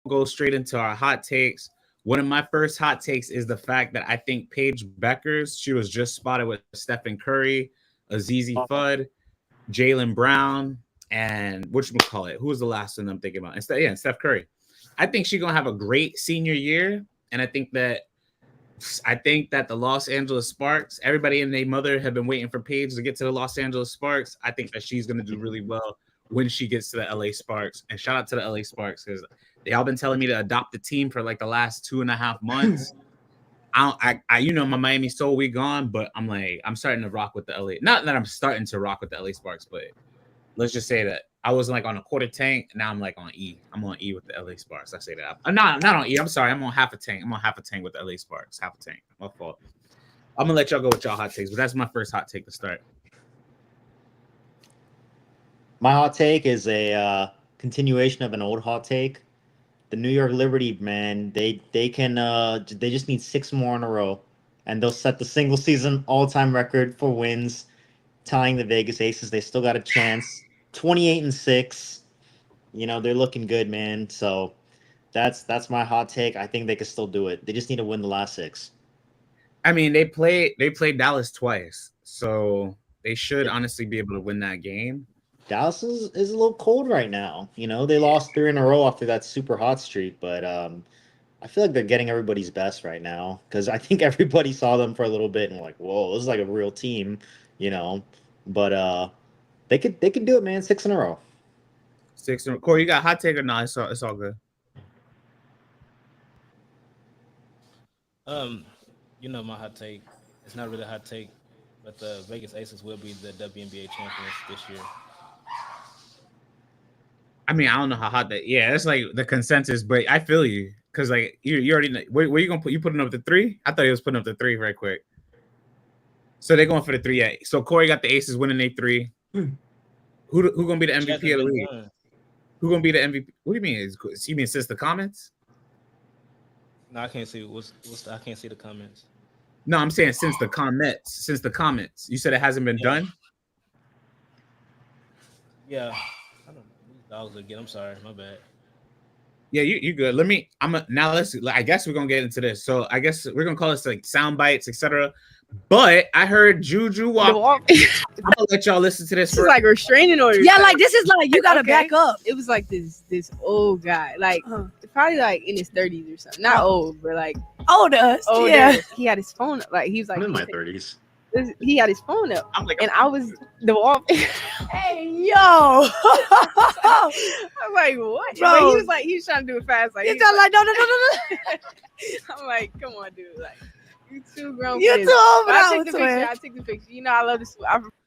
go straight into our hot takes. One of my first hot takes is the fact that I think Paige Beckers, she was just spotted with Stephen Curry, Azizi Fudd, Jaylen Brown, and whatchamacallit, who was the last one I'm thinking about? And Steph Curry. I think she's gonna have a great senior year, and I think that the Los Angeles Sparks, everybody and their mother have been waiting for Paige to get to the Los Angeles Sparks. I think that she's gonna do really well when she gets to the LA Sparks. And shout out to the LA Sparks because they all been telling me to adopt the team for like the last 2.5 months. I my Miami Soul we gone, but I'm starting to rock with the LA. Not that I'm starting to rock with the LA Sparks, but let's just say that I was like on a quarter tank. Now I'm like on E. I'm on E with the LA Sparks. I say that. I'm not on E. I'm sorry. I'm on half a tank. I'm on half a tank with the LA Sparks. Half a tank. My fault. I'm gonna let y'all go with y'all hot takes, but that's my first hot take to start. My hot take is a continuation of an old hot take. The New York Liberty, man, they just need 6 more in a row, and they'll set the single season all-time record for wins, tying the Vegas Aces. They still got a chance. 28-6. They're looking good, man. So that's my hot take. I think they can still do it. They just need to win the last 6. I mean, they played Dallas twice, so they should honestly be able to win that game. Dallas is a little cold right now. They lost 3 in a row after that super hot streak, but I feel like they're getting everybody's best right now because I think everybody saw them for a little bit and like, whoa, this is like a real team, But they could do it, man. 6 in a row. 6 in a row. Corey, you got a hot take or not? It's all good. My hot take. It's not really a hot take, but the Vegas Aces will be the WNBA champions this year. I mean, I don't know how hot that. Yeah, that's like the consensus, but I feel you because like you already know. Where you gonna put? You putting up the 3? I thought he was putting up the 3 very quick. So they're going for the 3. Yeah. So Corey got the Aces winning their 3. Who gonna be the MVP of the league? Who gonna be the MVP? What do you mean? You mean since the comments? No, I can't see. I can't see the comments. No, I'm saying since the comments. Since the comments, you said it hasn't been done. Yeah. Dogs again. I'm sorry, my bad. Yeah, you good. I guess we're gonna get into this. So I guess we're gonna call this like sound bites, etc. But I heard Juju walk. I'm gonna let y'all listen to this. This is like restraining order. Yeah, like this is like you gotta back up. It was like this old guy, like probably like in his 30s or something. Not old, but like older. Yeah, he had his phone up. Like he was like I'm in my 30s. He had his phone up, and I was the wall. Hey, yo! I'm like, what? Bro, he was trying to do it fast. Like he's like, no. I'm like, come on, dude. Like, you too grown. You're too old. I took the picture. I love this.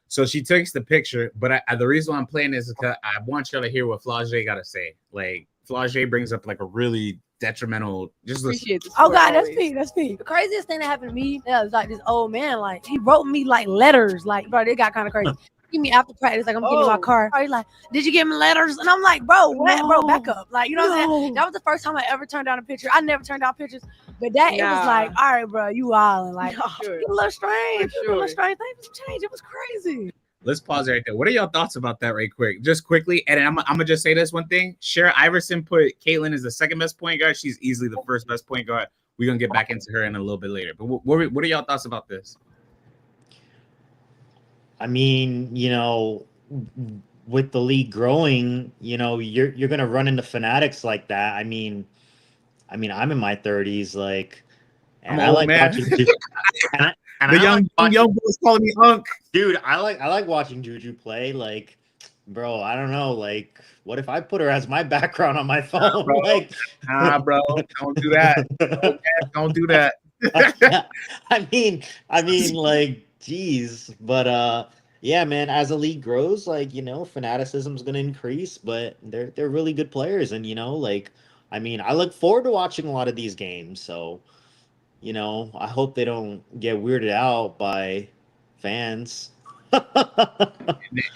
So she takes the picture, but the reason why I'm playing this is because I want y'all to hear what Flau'jae got to say. Like Flau'jae brings up like a really detrimental. Just appreciate oh God, that's me. The craziest thing that happened to me was like this old man. Like he wrote me like letters. Like bro, it got kind of crazy. Give me after practice, like I'm getting in my car. He's like, "Did you give me letters?" And I'm like, "Bro, what? No. Bro, back up!" Like you know what I'm saying? That was the first time I ever turned down a picture. I never turned down pictures, but that it was like, "All right, bro, you wildin'." Like a little strange. A little strange. Things changed. It was crazy. Let's pause right there. What are y'all thoughts about that right quick? Just quickly. And I'm going to just say this one thing. Shara Iverson put Caitlin as the second best point guard. She's easily the first best point guard. We're going to get back into her in a little bit later. But what are y'all thoughts about this? I mean, with the league growing, you're going to run into fanatics like that. I mean, I'm in my 30s, like, and I like watching the young boys calling me Unk. Dude, I like watching Juju play. Like, bro, I don't know. Like, what if I put her as my background on my phone? Bro, don't do that. Okay, don't do that. I mean, like, geez, but yeah, man. As the league grows, like fanaticism's gonna increase, but they're really good players, and I look forward to watching a lot of these games. So. I hope they don't get weirded out by fans.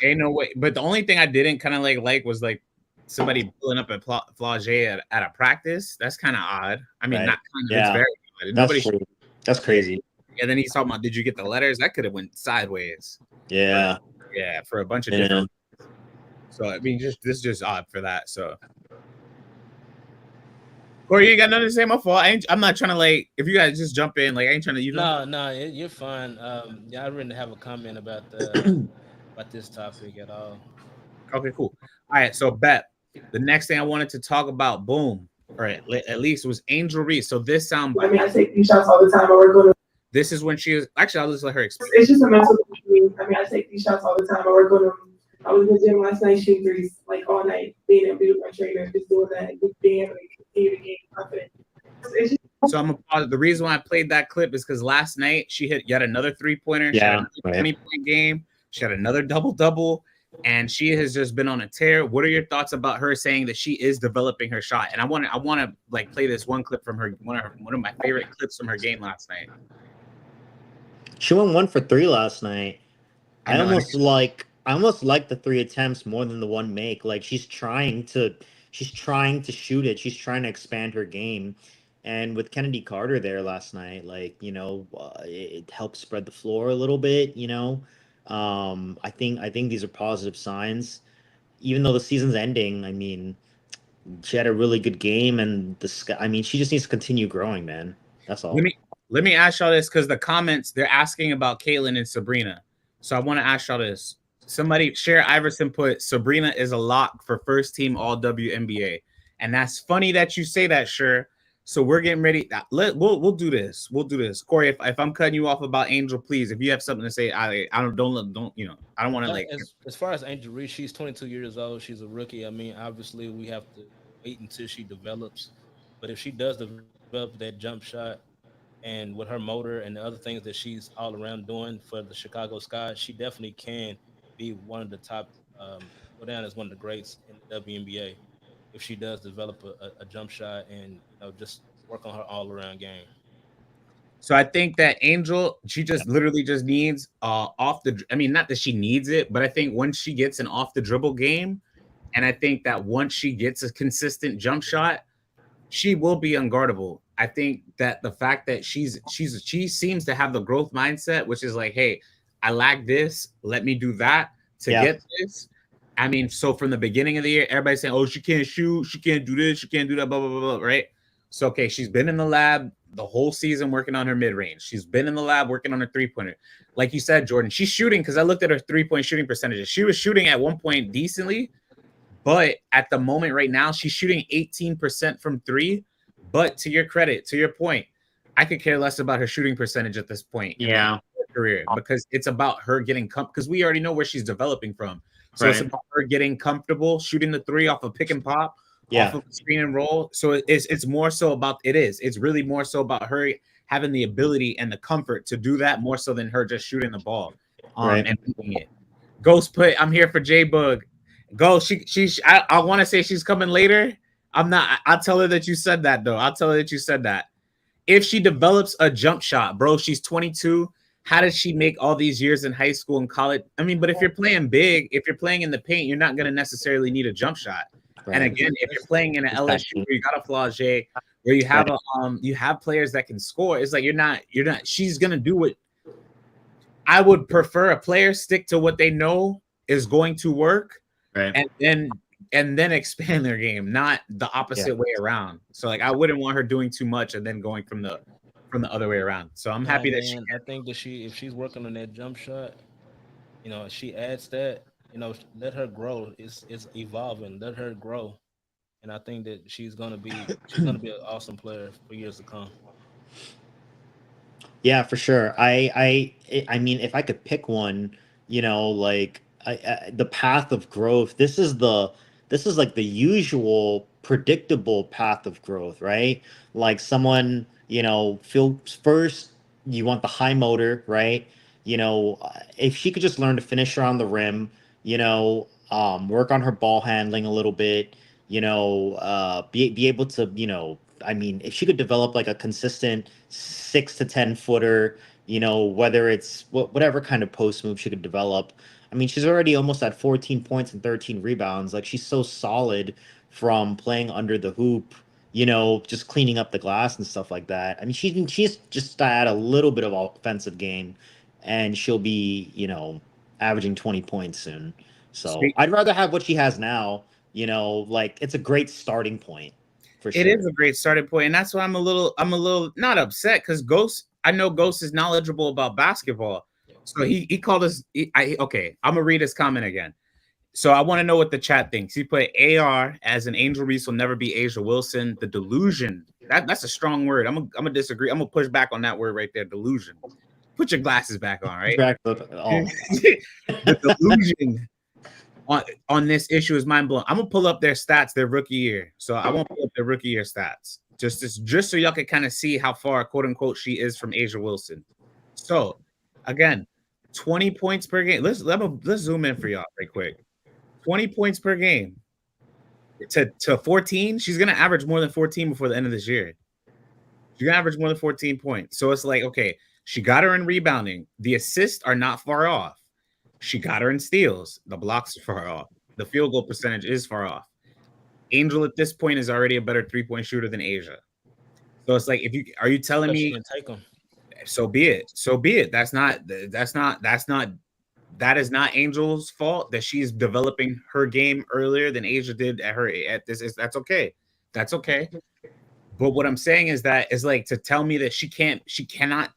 Ain't no way. But the only thing I didn't kind of like was like somebody pulling up at Flau'jae at a practice. That's kind of odd. I mean, not kind of. Yeah. It's very odd. That's crazy. And then he's talking about, did you get the letters? That could have went sideways. Yeah. For a bunch of different. So I mean, this is just odd for that. So. Corey, you ain't got nothing to say. My fault. I'm not trying to like. If you guys just jump in, like I ain't trying to. You know. No, you're fine. Yeah, I didn't have a comment about about this topic at all. Okay, cool. All right, so bet the next thing I wanted to talk about, boom, all right, at least was Angel Reese. So this sound. I mean, I take these shots all the time. I work on them. This is when she is actually. I'll just let her explain. It's just a mental thing for me. I mean, I take these shots all the time. I work on them. I was in the gym last night shooting threes like all night, being able to be with my trainer, just doing that, and just being able to continue to gain confidence. So I'm gonna pause. The reason why I played that clip is because last night she hit yet another 3-pointer. She had a 20-point game. She had another double-double, and she has just been on a tear. What are your thoughts about her saying that she is developing her shot? And I want to like play this one clip from her, one of my favorite clips from her game last night. She went 1 for 3 last night. I almost like the 3 attempts more than the 1 make. Like she's trying to shoot it. She's trying to expand her game. And with Kennedy Carter there last night, like, it helped spread the floor a little bit, I think these are positive signs. Even though the season's ending, I mean, she had a really good game, and she just needs to continue growing, man. That's all. Let me ask y'all this, because the comments, they're asking about Caitlin and Sabrina. So I want to ask y'all this. Somebody, Cher Iverson put, Sabrina is a lock for first team all WNBA. And that's funny that you say that, Cher. So we're getting ready. We'll do this. We'll do this. Corey, if I'm cutting you off about Angel, please, if you have something to say, I don't want to like. As far as Angel Reese, she's 22 years old. She's a rookie. I mean, obviously we have to wait until she develops. But if she does develop that jump shot, and with her motor and the other things that she's all around doing for the Chicago Sky, she definitely can be one of the top, go down as one of the greats in the WNBA if she does develop a jump shot and just work on her all-around game. So I think that Angel, she just literally just needs not that she needs it, but I think once she gets an off the dribble game, and I think that once she gets a consistent jump shot, she will be unguardable. I think that the fact that she seems to have the growth mindset, which is like, hey, I lack this, let me do that to get this. I mean, so from the beginning of the year, everybody's saying, oh, she can't shoot, she can't do this, she can't do that, blah, blah, blah, blah, right? So, okay, she's been in the lab the whole season working on her mid-range. She's been in the lab working on her three-pointer. Like you said, Jordan, she's shooting, because I looked at her three-point shooting percentages. She was shooting at one point decently, but at the moment right now, she's shooting 18% from three. But to your credit, to your point, I could care less about her shooting percentage at this point in her career, because it's about her getting because we already know where she's developing from. So it's about her getting comfortable shooting the three off of pick and pop, off of screen and roll. So it's more so about it's really more so about her having the ability and the comfort to do that more so than her just shooting the ball and doing it. Ghost put, I'm here for J-Bug. Go, I want to say she's coming later. I'm not. I'll tell her that you said that, though. I'll tell her that you said that. If she develops a jump shot, bro, she's 22. How did she make all these years in high school and college? I mean, but if you're playing big, if you're playing in the paint, you're not going to necessarily need a jump shot. Right. And again, if you're playing in an LSU where you got a Flage, where you have you have players that can score, it's like you're not. She's going to do what I would prefer. A player stick to what they know is going to work, and then expand their game, not the opposite way around. So like I wouldn't want her doing too much and then going from the other way around. So I'm happy that I think that if she's working on that jump shot, she adds that, let her grow. It's evolving. Let her grow. And I think that she's gonna be an awesome player for years to come. Yeah, for sure. I mean, if I could pick one, like the path of growth, this is like the usual predictable path of growth, right? Like someone, first you want the high motor, right? If she could just learn to finish around the rim, work on her ball handling a little bit, be able to, if she could develop like a consistent 6 to 10 footer, whether it's whatever kind of post move she could develop. I mean, she's already almost at 14 points and 13 rebounds. Like, she's so solid from playing under the hoop, just cleaning up the glass and stuff like that. I mean, she's just add a little bit of offensive game, and she'll be, averaging 20 points soon. So I'd rather have what she has now, like, it's a great starting point for It sure. is a great starting point, and that's why I'm a little not upset because Ghost. I know Ghost is knowledgeable about basketball, so he called us. Okay, I'm gonna read his comment again. So I want to know what the chat thinks. He put AR as an Angel Reese will never be Asia Wilson. The delusion. That's a strong word. I'm gonna disagree. I'm gonna push back on that word right there. Delusion. Put your glasses back on, right? The delusion on this issue is mind blowing. I'm gonna pull up their stats, their rookie year. So I won't pull up their rookie year stats. Just so y'all can kind of see how far, quote unquote, she is from Asia Wilson. So again, 20 points per game. Let's zoom in for y'all right quick. 20 points per game to 14. She's gonna average more than 14 before the end of this year. She's gonna average more than 14 points. So it's like, okay, she got her in rebounding. The assists are not far off. She got her in steals. The blocks are far off. The field goal percentage is far off. Angel at this point is already a better 3-point shooter than Asia. So it's like, are you telling me? Can take them. So be it. So be it. That is not Angel's fault that she's developing her game earlier than Asia did at this. That's okay. That's okay. But what I'm saying is like to tell me that she cannot.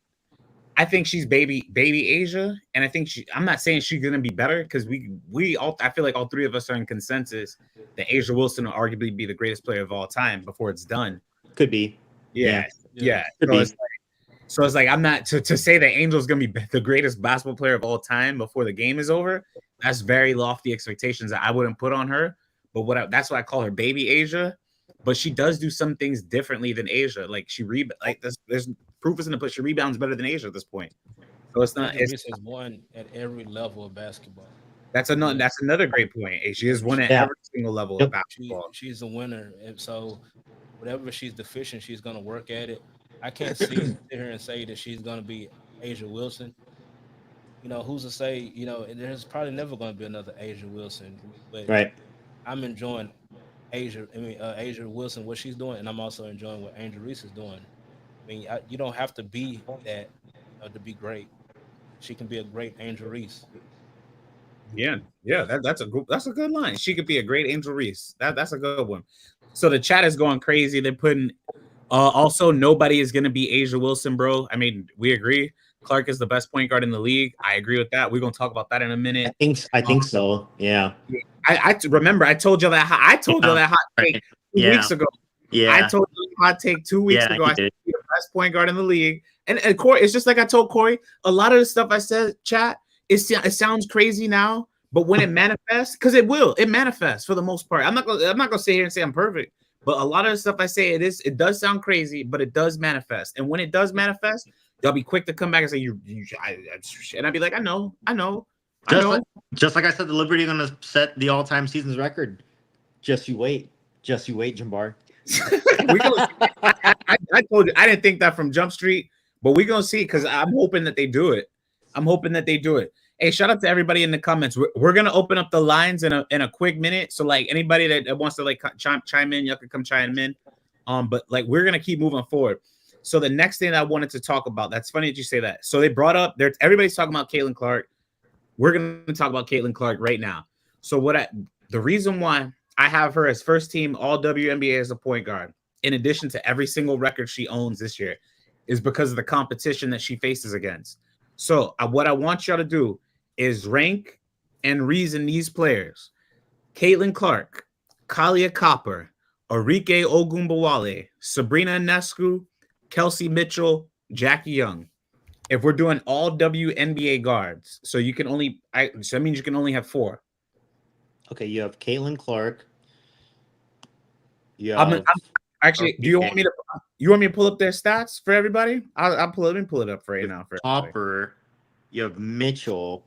I think she's baby Asia, and I think I'm not saying she's gonna be better because we all. I feel like all three of us are in consensus that Asia Wilson will arguably be the greatest player of all time before it's done. Could be. Yeah. Could be. So it's like I'm not to say that Angel's gonna be the greatest basketball player of all time before the game is over. That's very lofty expectations that I wouldn't put on her. But that's why I call her baby Asia. But she does do some things differently than Asia. Like there's proof is in the push. She rebounds better than Asia at this point. So it's not. Reese has won at every level of basketball. That's another great point. She has won at every single level of basketball. She's a winner, and so whatever she's deficient, she's going to work at it. I can't sit here and say that she's going to be Asia Wilson. You know, who's to say? You know, there's probably never going to be another Asia Wilson. But right. I'm enjoying Asia Wilson, what she's doing, and I'm also enjoying what Angel Reese is doing. I mean, you don't have to be that to be great. She can be a great Angel Reese. Yeah, that's a good line. She could be a great Angel Reese. That's a good one. So the chat is going crazy. They're putting also nobody is going to be Asia Wilson, bro. I mean, we agree. Clark is the best point guard in the league. I agree with that. We're gonna talk about that in a minute. I think so. Yeah. I remember I told you that hot take 2 weeks ago. Yeah. I told you hot take 2 weeks ago. I said the best point guard in the league. And Corey, it's just like I told Corey, a lot of the stuff I said, chat, it sounds crazy now, but when it manifests, because it manifests for the most part. I'm not gonna sit here and say I'm perfect, but a lot of the stuff I say, it does sound crazy, but it does manifest. And when it does manifest, y'all be quick to come back and say and I'd be like, I know. Just like I said, the Liberty are gonna set the all-time seasons record. Just you wait, Jambar. I told you I didn't think that from Jump Street, but we're gonna see because I'm hoping that they do it. Hey, shout out to everybody in the comments. We're gonna open up the lines in a quick minute. So like anybody that wants to like chime in, y'all can come chime in. But like we're gonna keep moving forward. So the next thing I wanted to talk about, that's funny that you say that. So they brought up everybody's talking about Caitlin Clark. We're gonna talk about Caitlin Clark right now. So the reason why I have her as first team all WNBA as a point guard, in addition to every single record she owns this year, is because of the competition that she faces against. So what I want y'all to do is rank and reason these players: Caitlin Clark, Kalia Copper, Arike Ogunbowale, Sabrina Ionescu, Kelsey Mitchell, Jackie Young. If we're doing all WNBA guards, so you can only, so that means you can only have 4. Okay, you have Caitlin Clark. Yeah. Actually, do you want me to pull up their stats for everybody? I'll pull it up for right now. For Copper, you have Mitchell.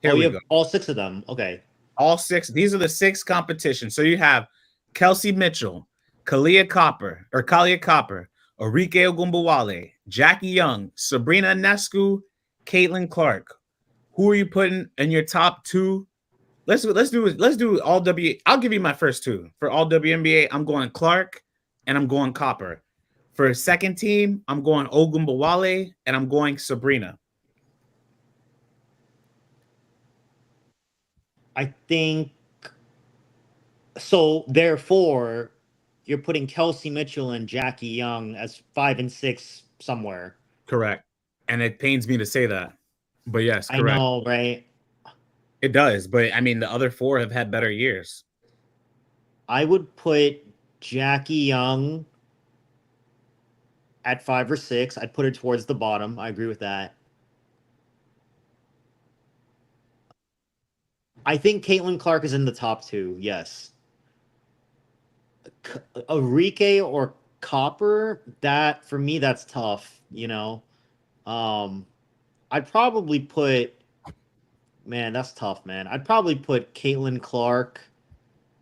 Here we you have go. All 6 of them. Okay. All 6. These are the 6 competitions. So you have Kelsey Mitchell, Kalia Copper, Arike Ogunbowale, Jackie Young, Sabrina Ionescu, Caitlin Clark. Who are you putting in your top 2? Let's do all W. I'll give you my first 2 for all WNBA. I'm going Clark and I'm going Copper. For a second team, I'm going Ogunbowale and I'm going Sabrina. I think so. Therefore, you're putting Kelsey Mitchell and Jackie Young as 5 and 6 somewhere. Correct. And it pains me to say that. But yes, I correct. know, right? It does. But I mean, the other four have had better years. I would put Jackie Young at 5 or 6. I'd put her towards the bottom. I agree with that. I think Caitlin Clark is in the top 2. Yes. Enrique or Copper, that for me, that's tough. I'd probably put, man, that's tough, man. I'd probably put Caitlin Clark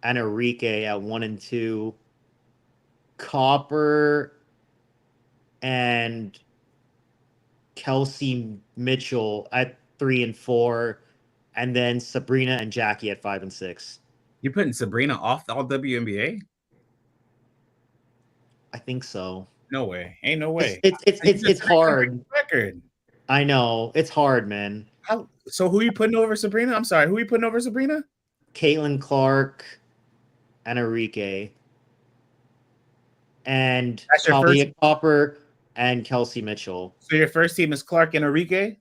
and Enrique at 1 and 2. Copper and Kelsey Mitchell at 3 and 4, and then Sabrina and Jackie at 5 and 6. You putting Sabrina off all WNBA? I think so. No way. Ain't no way. It's hard. Record. I know. It's hard, man. So who are you putting over Sabrina? I'm sorry. Who are you putting over Sabrina? Caitlin Clark and Enrique. And Talia Copper and Kelsey Mitchell. So your first team is Clark and Enrique?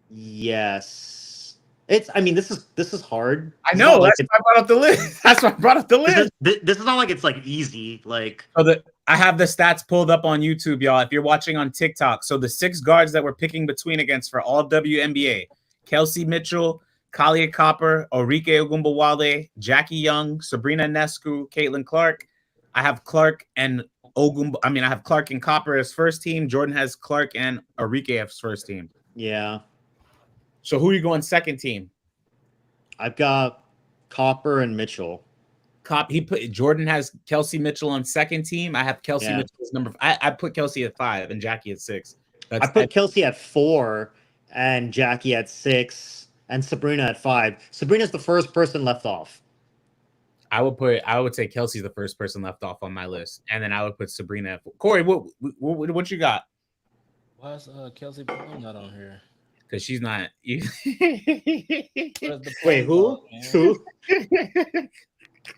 Yes. This is hard. I know. That's why I brought up the list. That's why I brought up the list. This is not like it's like easy. Like I have the stats pulled up on YouTube, y'all. If you're watching on TikTok, so the 6 guards that we're picking between against for all WNBA: Kelsey Mitchell, Kalia Copper, Enrique Ogumbawale, Jackie Young, Sabrina Nescu, Caitlin Clark. I have Clark and I have Clark and Copper as first team. Jordan has Clark and Enrique as first team. Yeah. So who are you going second team? I've got Copper and Mitchell. Jordan has Kelsey Mitchell on second team. I have Kelsey Mitchell as number. I put Kelsey at 5 and Jackie at 6. I put Kelsey at 4 and Jackie at 6 and Sabrina at 5. Sabrina's the first person left off. I would say Kelsey's the first person left off on my list, and then I would put Sabrina at 4. Corey, what you got? Why is Kelsey Plum not on here? Because she's not. Wait, who? Who?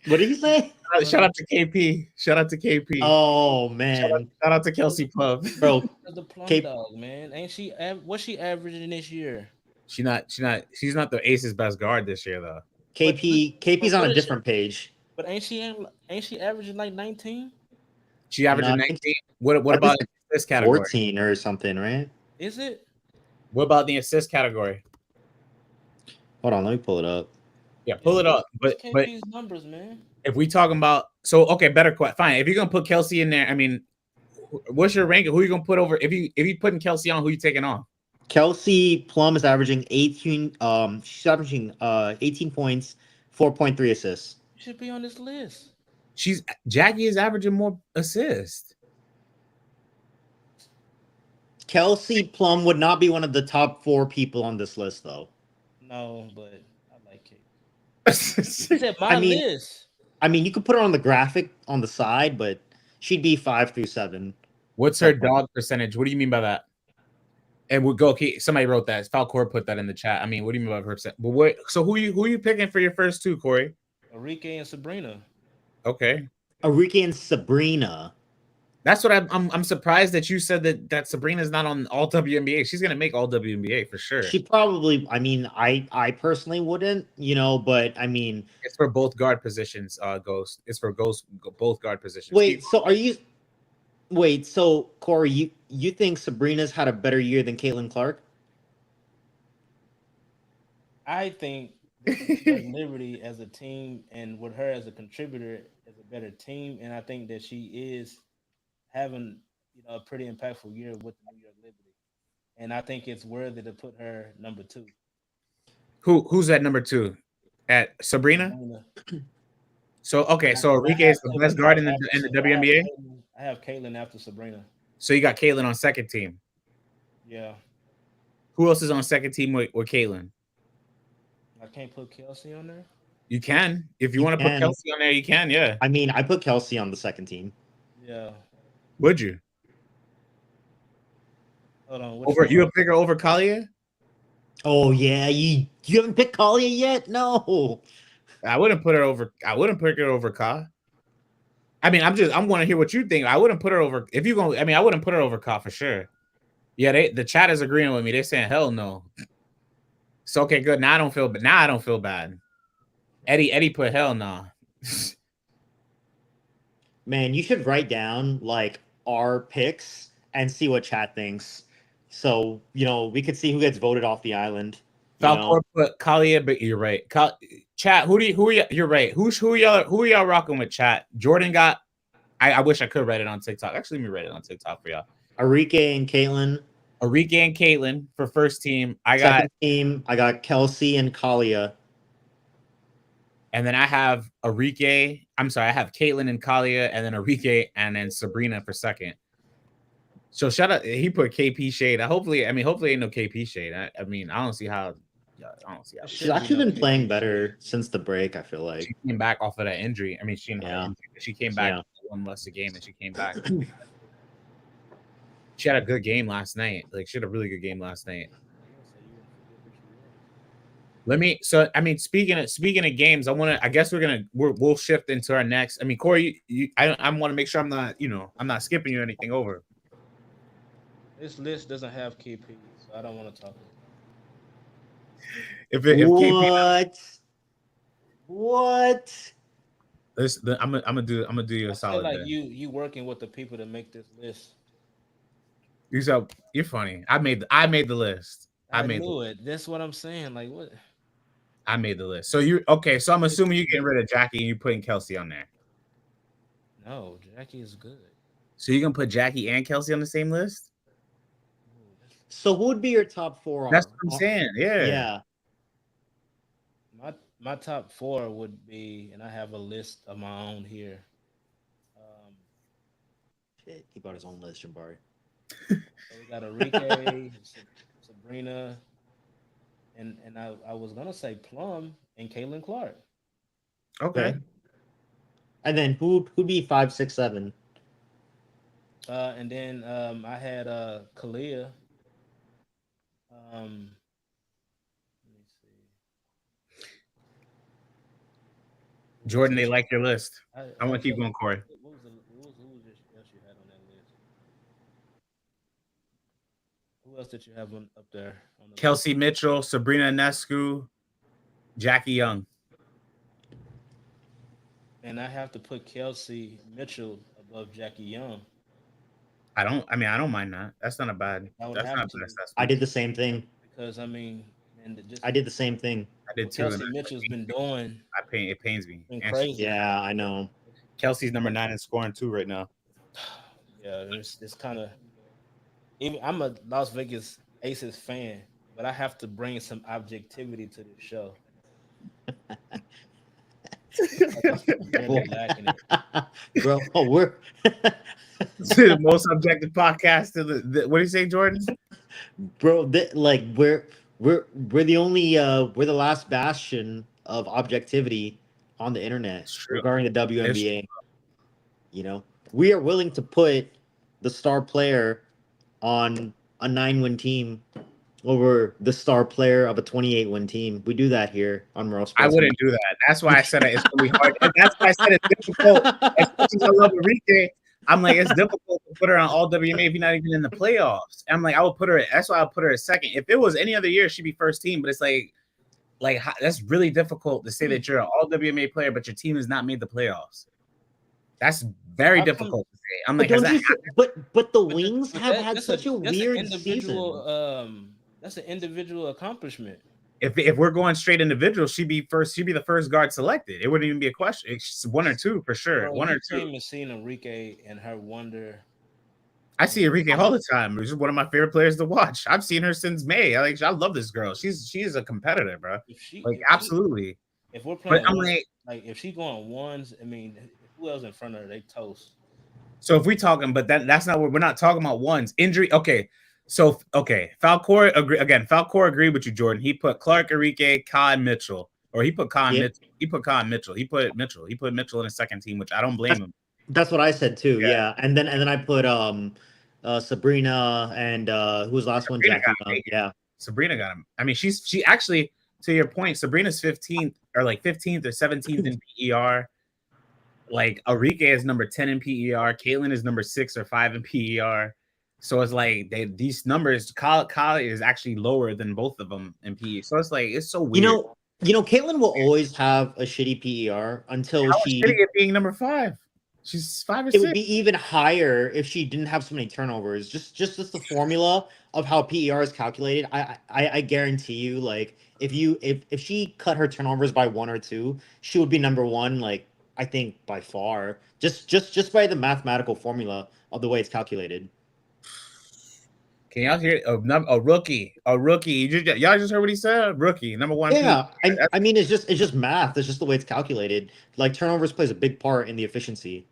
What did you say? Shout out to KP. Shout out to KP. Oh man! Shout out to Kelsey Plum, bro. The Plum dog, man. Ain't she? What's she averaging this year? She's not the Aces best guard this year though. KP's on a different page. But ain't she averaging like 19? She averaging 19. What about the assist category? 14 or something, right? Is it? What about the assist category? Hold on, let me pull it up. Yeah, pull it up. But KP's numbers, man. If we talking about fine. If you're gonna put Kelsey in there, I mean, what's your ranking? Who are you gonna put over? If you putting Kelsey on, who you taking off? Kelsey Plum is averaging 18. She's averaging 18 points, 4.3 assists. You should be on this list. Jackie is averaging more assists. Kelsey Plum would not be one of the top 4 people on this list, though. No, but I like it. It's at my list. I mean, you could put her on the graphic on the side, but she'd be 5 through 7. What's her dog percentage? What do you mean by that? And we'll go. Somebody wrote that. Falcor put that in the chat. I mean, what do you mean by percent? But so who are you picking for your first 2, Corey? Enrique and Sabrina. Okay. Enrique and Sabrina. That's what I'm surprised that you said that Sabrina's not on all WNBA. She's gonna make all WNBA for sure. She probably. I mean, I personally wouldn't, but I mean, it's for both guard positions. Ghost. It's for both guard positions. Wait, so Corey, you think Sabrina's had a better year than Caitlin Clark? I think Liberty as a team and with her as a contributor is a better team, and I think that she is having a pretty impactful year with the New York Liberty, and I think it's worthy to put her number 2. Who's at number 2? At Sabrina? So Enrique is the best guard in the WNBA. I have Caitlin after Sabrina. So you got Caitlin on second team. Yeah. Who else is on second team with Caitlin? I can't put Kelsey on there. You can. If you want to put Kelsey on there, you can. Yeah. I mean, I put Kelsey on the second team. Yeah. Would you? Hold on. You would pick her over Kalia? Oh yeah, you haven't picked Kalia yet? No. I wouldn't put her over. I wouldn't pick her over Ka. I mean, I'm going to hear what you think. I wouldn't put her over if you going. I mean, I wouldn't put her over Ka for sure. Yeah, the chat is agreeing with me. They're saying hell no. So okay, good. Now I don't feel bad. Eddie put hell no. Man, you should write down like our picks and see what chat thinks. So we could see who gets voted off the island. Falcor put Kalia, but you're right. Chat, you're right. Who are y'all rocking with, chat? Jordan got. I wish I could write it on TikTok. Actually, let me write it on TikTok for y'all. Arike and Caitlin for first team. Second team, I got Kelsey and Kalia. And then I have Arike. I'm sorry, I have Caitlin and Kalia, and then Arike, and then Sabrina for second. So shout out. He put KP shade. Hopefully ain't no KP shade. I mean, I don't see how. She's actually been playing better since the break. I feel like she came back off of that injury. I mean, she came back one less a game, and she came back. She had a good game last night. Like, she had a really good game last night. Speaking of games, I guess we'll shift into our next. I mean, Corey, I want to make sure I'm not skipping you anything over. This list doesn't have KP, so I don't want to talk about it. What? I'm gonna do you a solid. Like you working with the people to make this list. You're funny. I made the list. I knew it. That's what I'm saying. Like what? I made the list. So you okay? So I'm assuming you're getting rid of Jackie and you're putting Kelsey on there. No, Jackie is good. So you're gonna put Jackie and Kelsey on the same list? So who would be your top 4? That's what I'm saying. Yeah. My top 4 would be, and I have a list of my own here. He brought his own list, Jabari. So we got Arike, Sabrina, and I was gonna say Plum and Caitlin Clark. Okay. And then who'd be 5, 6, 7? And then I had Kalia. Let me see. Jordan, they like your list. I want to keep going, Corey. Who else you had on that list? Who else did you have up there? Kelsey Mitchell, Sabrina Ionescu, Jackie Young. And I have to put Kelsey Mitchell above Jackie Young. I don't mind that. That's not a bad. I did the same thing. Because I did the same thing. I did too. Kelsey Mitchell's been doing. It pains me. Crazy. Yeah, I know. Kelsey's number 9 in scoring too right now. Yeah, it's kind of. Even I'm a Las Vegas Aces fan, but I have to bring some objectivity to this show. Bro, we're the most objective podcast to the what do you say, Jordan? Bro, we're the only we're the last bastion of objectivity on the internet regarding the WNBA. We are willing to put the star player on a 9-win team over the star player of a 28-win team. We do that here on Merle Sports. I wouldn't do that. That's why I said it's going to be hard. That's why I said it's difficult. As much as I love Enrique, I'm like, it's difficult to put her on all WNBA if you're not even in the playoffs. I'm like, that's why I'll put her at second. If it was any other year, she'd be first team. But it's like that's really difficult to say that you're an all WNBA player, but your team has not made the playoffs. That's very difficult to say. I'm like, but the Wings have had such a weird season. That's an individual accomplishment. If we're going straight individual, she'd be the first guard selected. It wouldn't even be a question. It's 1 or 2 for sure. Bro, 1 or 2. Came and seen Enrique and her wonder. I see Enrique all the time. She's one of my favorite players to watch. I've seen her since May. I love this girl. She is a competitor, bro. Absolutely. If we're playing, if she going ones, I mean, who else in front of her? They toast. So if we talking, but that's not what we're not talking about. Ones injury. Okay. So, Falcor agreed with you, Jordan. He put Clark, Enrique, Kai, Mitchell. Or he put Kai Mitchell. He put Kai Mitchell. He put Mitchell. He put Mitchell in his second team, which I don't blame him. That's what I said too. Yeah. And then I put Sabrina and who was the last one? Yeah. Sabrina got him. I mean, she actually, to your point, Sabrina's 15th or 17th in PER. like Arike is number 10 in PER, Caitlin is number 6 or 5 in PER. So it's like these numbers, Kyle is actually lower than both of them in PE. So it's like it's so weird. Caitlin will always have a shitty PER until How she. shitty at being number 5. She's 5 or 6. It would be even higher if she didn't have so many turnovers. Just the formula of how PER is calculated. I guarantee you, like if she cut her turnovers by 1 or 2, she would be number 1. Like I think by far. Just by the mathematical formula of the way it's calculated. Can y'all hear a rookie? Y'all just heard what he said. Rookie, number 1. Yeah, I mean it's just math. It's just the way it's calculated. Like turnovers plays a big part in the efficiency.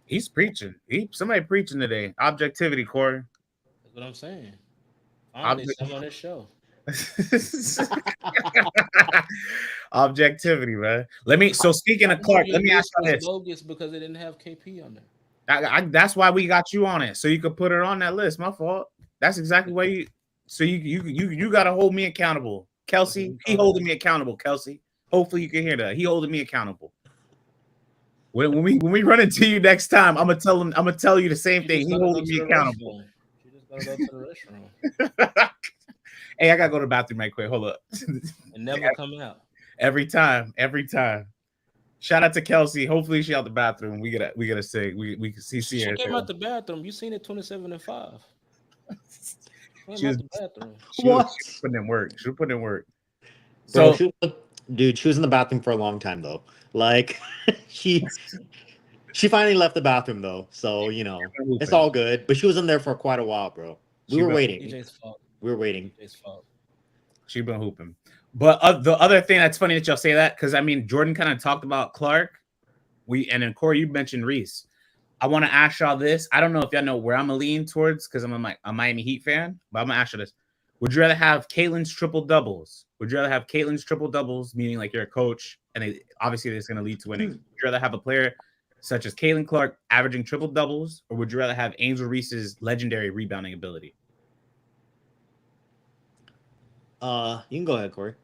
He's preaching. Somebody preaching today. Objectivity, Corey. That's what I'm saying. Finally, someone on this show. Objectivity, man. So speaking of Clark, let me ask you this. Bogus because it didn't have KP on there. That's why we got you on it, so you could put it on that list. My fault. That's exactly why you. So you gotta hold me accountable, Kelsey. He holding me accountable, Kelsey. Hopefully you can hear that. He holding me accountable. When we run into you next time, I'm gonna tell you the same thing. He holding me accountable. You just gotta go to the restroom. Hey, I gotta go to the bathroom right quick. Hold up. And never come out. Every time. Shout out to Kelsey. Hopefully she out the bathroom. We gotta say we can see She her. came out the bathroom. You seen it 27-5. She was, out the bathroom. She was putting in work. She was putting in work. So, she was in the bathroom for a long time though. Like she finally left the bathroom though. So it's all good. But she was in there for quite a while, bro. We were waiting. DJ's fault. We were waiting. DJ's fault. She been hooping. But the other thing that's funny that y'all say that, because I mean Jordan kind of talked about Clark. And then Corey, you mentioned Reese. I want to ask y'all this. I don't know if y'all know where I'm gonna lean towards because I'm a Miami Heat fan, but I'm gonna ask you this. Would you rather have Caitlin's triple doubles? Would you rather have Caitlin's triple doubles, meaning like you're a coach, and obviously it's gonna lead to winning? Would you rather have a player such as Caitlin Clark averaging triple doubles, or would you rather have Angel Reese's legendary rebounding ability? You can go ahead, Corey.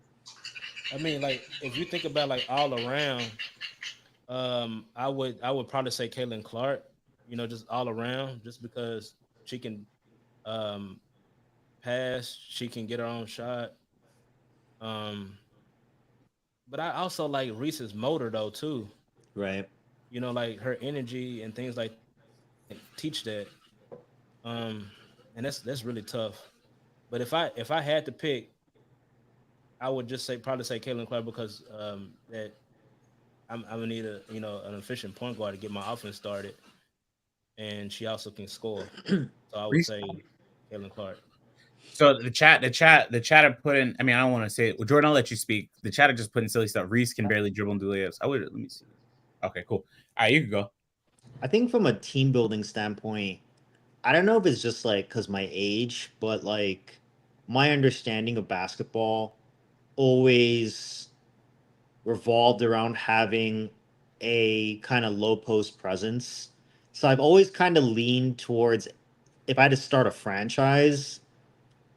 I mean, like if you think about like all around, I would probably say Caitlin Clark, just all around, just because she can pass, she can get her own shot. But I also like Reese's motor though too. Right. Like her energy and things like teach that. And that's really tough. But if I had to pick, I would just probably say Caitlin Clark because that I'm gonna need an efficient point guard to get my offense started, and she also can score. So I would say Caitlin Clark. So the chat are putting. I mean, I don't want to say it. Well, Jordan, I'll let you speak. The chat are just putting silly stuff. Reese can barely dribble and do layups. Let me see. Okay, cool. All right, you can go. I think from a team building standpoint, I don't know if it's just like because my age, but like my understanding of basketball always revolved around having a kind of low post presence. So I've always kind of leaned towards if I had to start a franchise,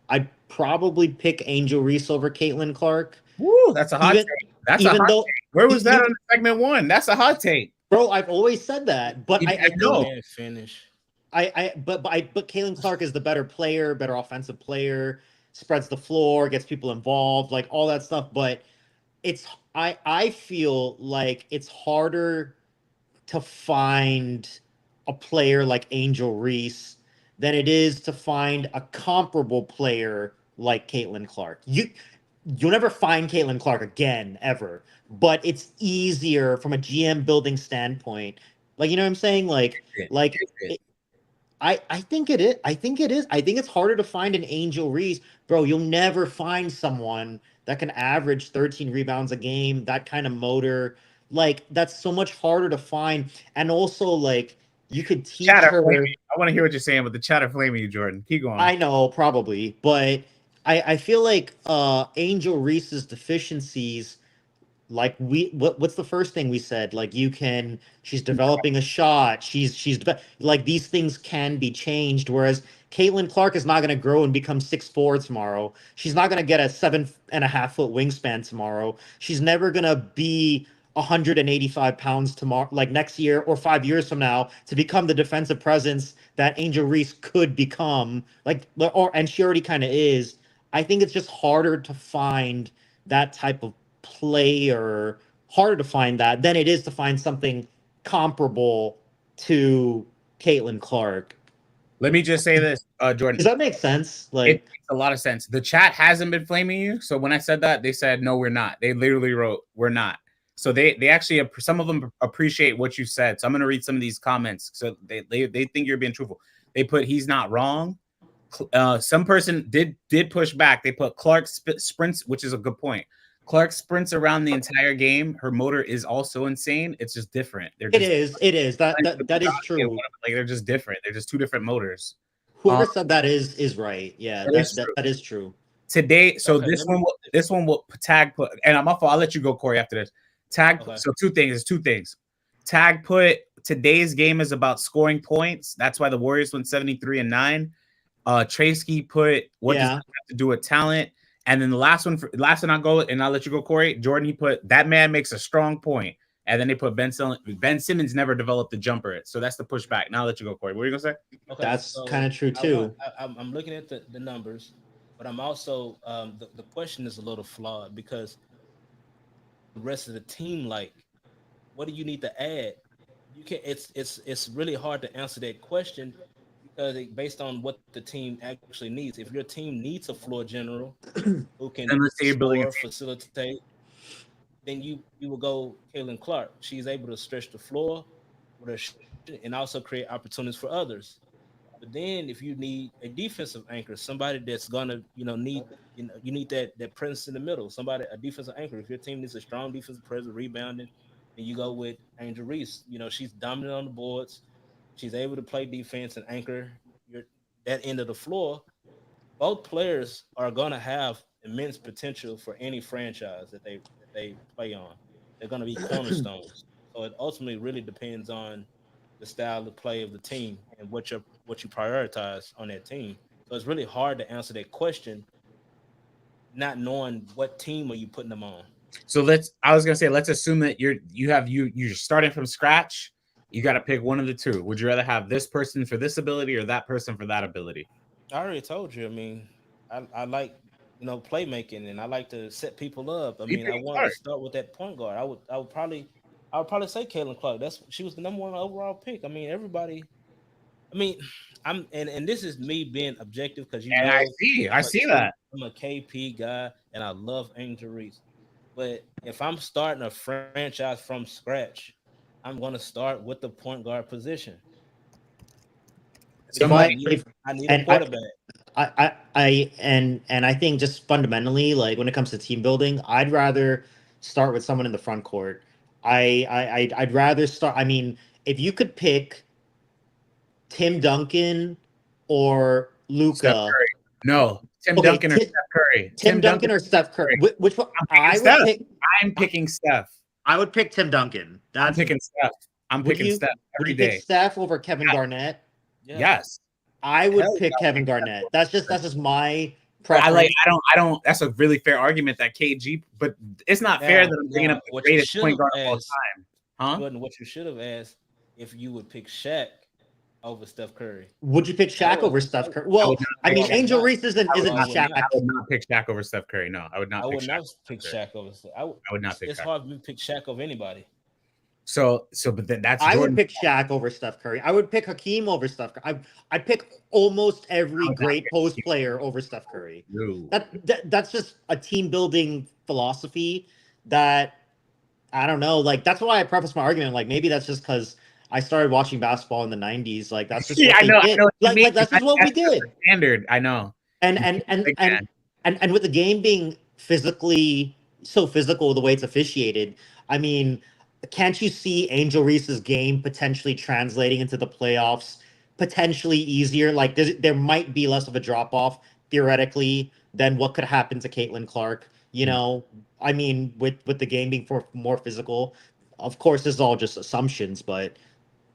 I'd probably pick Angel Reese over Caitlin Clark. Woo, that's a hot take. That's a hot take. Where was that on segment 1? That's a hot take. Bro, I've always said that, but I know. Finish. But Caitlin Clark is the better player, better offensive player, spreads the floor, gets people involved, like all that stuff. But I feel like it's harder to find a player like Angel Reese than it is to find a comparable player like Caitlin Clark. You'll never find Caitlin Clark again, ever. But it's easier from a GM building standpoint. Like, you know what I'm saying? I think it is. I think it's harder to find an Angel Reese. Bro, you'll never find someone that can average 13 rebounds a game, that kind of motor. Like, that's so much harder to find. And also, like, you could teach her. I want to hear what you're saying, but the chat are flaming you, Jordan. Keep going. I know, probably. But I feel like Angel Reese's deficiencies, like what's the first thing we said? Like she's developing a shot. She's like these things can be changed. Whereas Caitlin Clark is not going to grow and become 6'4" tomorrow. She's not going to get a 7.5 foot wingspan tomorrow. She's never going to be 185 pounds tomorrow, like next year or 5 years from now, to become the defensive presence that Angel Reese could become, and she already kind of is. I think it's just harder to find that type of player, harder to find that than it is to find something comparable to Caitlin Clark. Let me just say this, Jordan. Does that make sense? It makes a lot of sense. The chat hasn't been flaming you. So when I said that, they said, no, we're not. They literally wrote, we're not. So they actually, some of them appreciate what you said. So I'm going to read some of these comments. So they think you're being truthful. They put, he's not wrong. Some person did push back. They put Clark sprints, which is a good point. Clark sprints around the entire game. Her motor is also insane. It's just different. It is. That is true. Like they're just different. They're just two different motors. Whoever said that is right. Yeah, that is true. Today, so okay, this one will tag put, and I'm off. I'll let you go, Corey, after this. Tag. Okay. So two things. Tag put today's game is about scoring points. That's why the Warriors went 73-9. Tracy put what does that have to do with talent? And then the last one I'll go, and I'll let you go, Corey. Jordan, he put that man makes a strong point. And then they put Ben Simmons never developed the jumper. So that's the pushback. Now I'll let you go, Corey. What are you gonna say? Okay, that's kind of true too. I'm looking at the numbers, but I'm also the question is a little flawed because the rest of the team, like, what do you need to add? You can't. It's really hard to answer that question because based on what the team actually needs. If your team needs a floor general who can score, facilitate, then you will go Caitlin Clark. She's able to stretch the floor with her and also create opportunities for others. But then if you need a defensive anchor, somebody that's gonna, you need that presence in the middle, a defensive anchor. If your team needs a strong defensive presence, rebounding, then you go with Angel Reese. She's dominant on the boards. She's able to play defense and anchor that end of the floor. Both players are gonna have immense potential for any franchise that they play on. They're going to be cornerstones. So it ultimately really depends on the style of play of the team and what you prioritize on that team. So it's really hard to answer that question, not knowing what team are you putting them on. So let's assume that you're starting from scratch. You got to pick one of the two. Would you rather have this person for this ability or that person for that ability? I already told you. I mean, I like playmaking, and I like to set people up. I mean, I want to start with that point guard. I would probably say Caitlin Clark. She was the number one overall pick. I mean, everybody. I mean, and this is me being objective because I see that I'm a KP guy, and I love Angel Reese. But if I'm starting a franchise from scratch, I'm going to start with the point guard position. I need a quarterback. I think just fundamentally, like when it comes to team building, I'd rather start with someone in the front court. I'd rather start. I mean, if you could pick Tim Duncan or Luka, Tim Duncan or Steph Curry. Tim Duncan or Steph Curry. Which one? I'm picking Steph. I would pick Tim Duncan. I'm picking Steph. I'm picking Steph every day. Pick Steph over Kevin Garnett? Yeah. Yes. I would pick Kevin Garnett. That's just my preference. I don't. That's a really fair argument that KG, but it's not fair that I'm bringing up the greatest point guard of all time. Huh? Jordan, what you should have asked if you would pick Shaq over Steph Curry. Would you pick Shaq over Steph Curry? Well, I mean, Angel Reese isn't Shaq. I would not pick Shaq over Steph Curry. No, I would not. I would not pick Shaq over. I would not pick. It's hard for me to pick Shaq over anybody. So, but then that's. I would pick Shaq over Steph Curry. I would pick Hakeem over Steph Curry. I'd pick almost every great post player over Steph Curry. That's just a team building philosophy that I don't know. Like that's why I preface my argument. Like maybe that's just because I started watching basketball in the '90s. Like that's just I know. Like that's just what we did. Standard. I know. And with the game being so physical the way it's officiated, I mean. Can't you see Angel Reese's game potentially translating into the playoffs potentially easier? Like there might be less of a drop off theoretically than what could happen to Caitlin Clark. I mean, with the game being more physical, of course, this is all just assumptions, but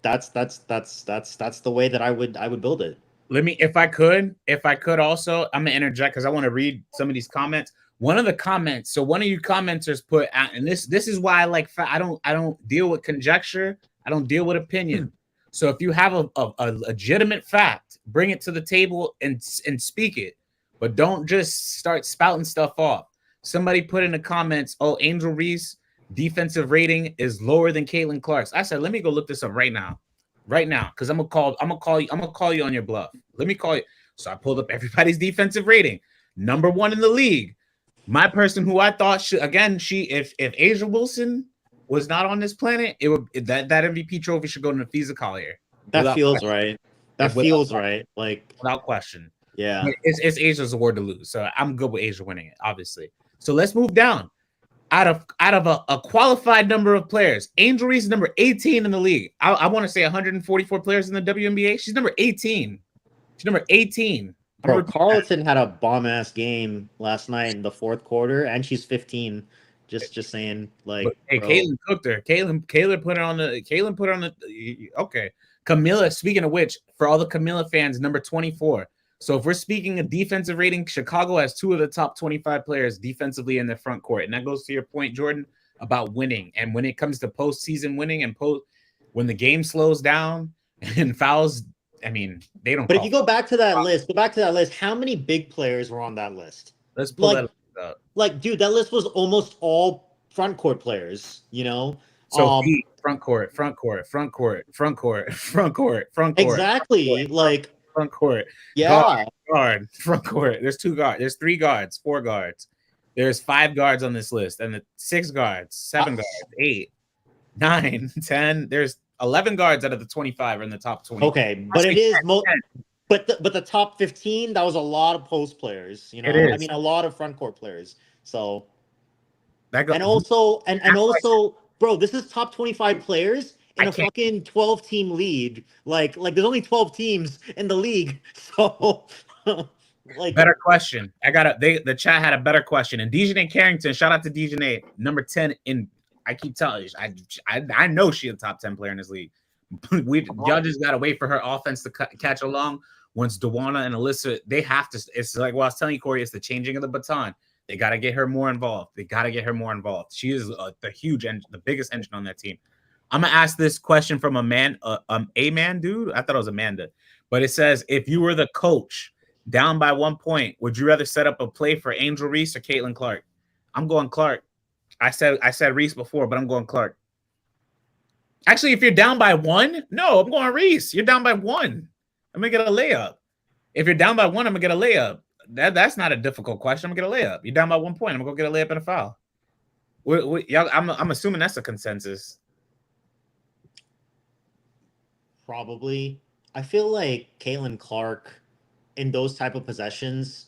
that's the way that I would build it. Let me, if I could also, I'm gonna interject because I want to read some of these comments. one of the comments. So one of you commenters put out, and this is why I like. I don't deal with conjecture. I don't deal with opinion. So if you have a legitimate fact, bring it to the table and speak it, but don't just start spouting stuff off. Somebody put in the comments, "Oh, Angel Reese defensive rating is lower than Caitlin Clark's." I said, "Let me go look this up right now, because I'm gonna call you on your bluff. Let me call you." So I pulled up everybody's defensive rating, number 1 in the league. My person who I thought should, again, if Asia Wilson was not on this planet, it would that MVP trophy should go to Nafisa Collier. That feels right. That feels right. Like without question. Yeah. It's Asia's award to lose. So I'm good with Asia winning it, obviously. So let's move down. Out of a qualified number of players, Angel Reese is number 18 in the league. I want to say 144 players in the WNBA. She's number 18. She's number 18. Bro, Carlton had a bomb-ass game last night in the fourth quarter, and she's 15. Just saying, like, hey, Caitlin cooked her. Caitlin put her on the. Okay, Camilla. Speaking of which, for all the Camilla fans, number 24. So if we're speaking of defensive rating, Chicago has 2 of the top 25 players defensively in their front court, and that goes to your point, Jordan, about winning. And when it comes to postseason winning and when the game slows down and fouls, I mean, they don't. But if you go back to that list, how many big players were on that list? Let's pull that up. Like, dude, that list was almost all front court players, you know? So front court. Exactly. Like front court. Yeah. Guard. Front court. There's 2 guards. There's 3 guards, 4 guards. There's 5 guards on this list, and 6 guards, 7 guards, 8, 9, 10. There's 11 guards out of the 25 are in the top 20. Okay, but it is but the top 15, that was a lot of post players, you know. I mean, a lot of front court players. So and also, bro, this is top 25 players in a fucking 12-team league. Like there's only 12 teams in the league. So like better question. The chat had a better question. And Dejanay Carrington, shout out to Dejanay, number 10 in. I keep telling you, I know she's a top 10 player in this league. Y'all just gotta wait for her offense to catch along. Once Dawana and Alyssa, they have to. It's like what I was telling you, Corey. It's the changing of the baton. They got to get her more involved. She is the biggest engine on that team. I'm gonna ask this question from a man, dude. I thought it was Amanda, but it says, if you were the coach down by 1 point, would you rather set up a play for Angel Reese or Caitlin Clark? I'm going Clark. I said Reese before, but I'm going Clark. Actually, if you're down by 1, no, I'm going Reese. You're down by 1. I'm gonna get a layup. If you're down by 1, I'm gonna get a layup. That's not a difficult question. I'm gonna get a layup. You're down by 1 point. I'm gonna go get a layup and a foul. Y'all, I'm assuming that's a consensus. Probably. I feel like Caitlin Clark, in those type of possessions,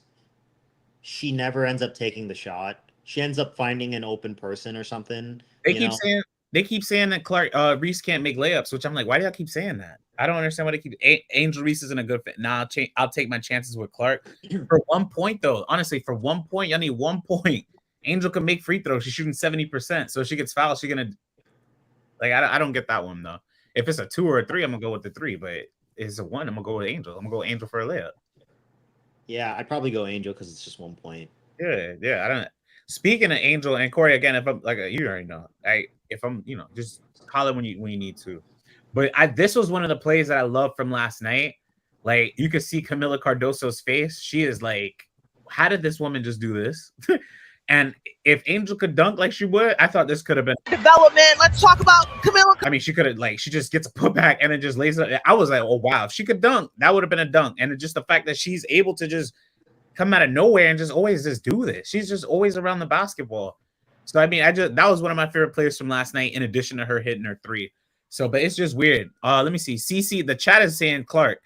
she never ends up taking the shot. She ends up finding an open person or something. They keep saying that Clark Reese can't make layups, which I'm like, why do y'all keep saying that? I don't understand why they keep. Angel Reese isn't a good fit. Nah, I'll take my chances with Clark for 1 point though. Honestly, for 1 point, y'all need 1 point. Angel can make free throws. She's shooting 70%, so if she gets fouled, she's gonna. Like I don't get that one though. If it's a 2 or a 3, I'm gonna go with the 3. But if it's a 1, I'm gonna go with Angel. I'm gonna go Angel for a layup. Yeah, I'd probably go Angel because it's just 1 point. Yeah. I don't. Speaking of Angel and Corey, again, if I'm like you already know, if I'm just call it when you need to. But this was one of the plays that I loved from last night. Like you could see Camila Cardoso's face. She is like, how did this woman just do this? And if Angel could dunk like she would, I thought this could have been development. Let's talk about Camila. I mean, she could have she just gets a putback and then just lays it. I was like, oh wow, if she could dunk, that would have been a dunk. And just the fact that she's able to just come out of nowhere and just always just do this. She's just always around the basketball. So I mean, that was one of my favorite players from last night, in addition to her hitting her 3. So, but it's just weird. Let me see. CC, the chat is saying Clark.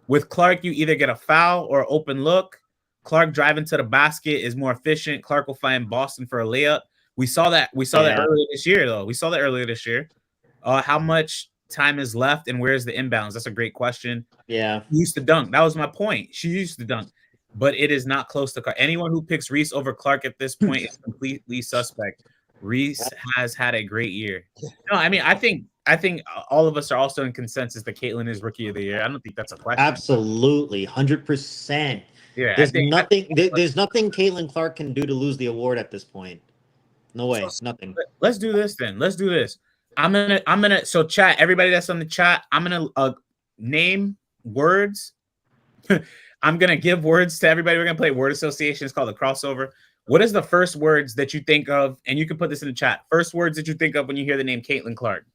With Clark, you either get a foul or open look. Clark driving to the basket is more efficient. Clark will find Boston for a layup. We saw that earlier this year, though. How much time is left and where's the inbounds? That's a great question. Yeah. She used to dunk. That was my point. She used to dunk. But it is not close to Clark. Anyone who picks Reese over Clark at this point is completely suspect. Reese has had a great year. No, I mean, I think all of us are also in consensus that Caitlin is Rookie of the Year. I don't think that's a question. Absolutely, 100%. Yeah, there's nothing Caitlin Clark can do to lose the award at this point. No way, nothing. Let's do this then. Let's do this. I'm gonna. So chat, everybody that's on the chat, I'm gonna name words. I'm gonna give words to everybody. We're gonna play word association. It's called a crossover. What is the first words that you think of? And you can put this in the chat. First words that you think of when you hear the name Caitlin Clark.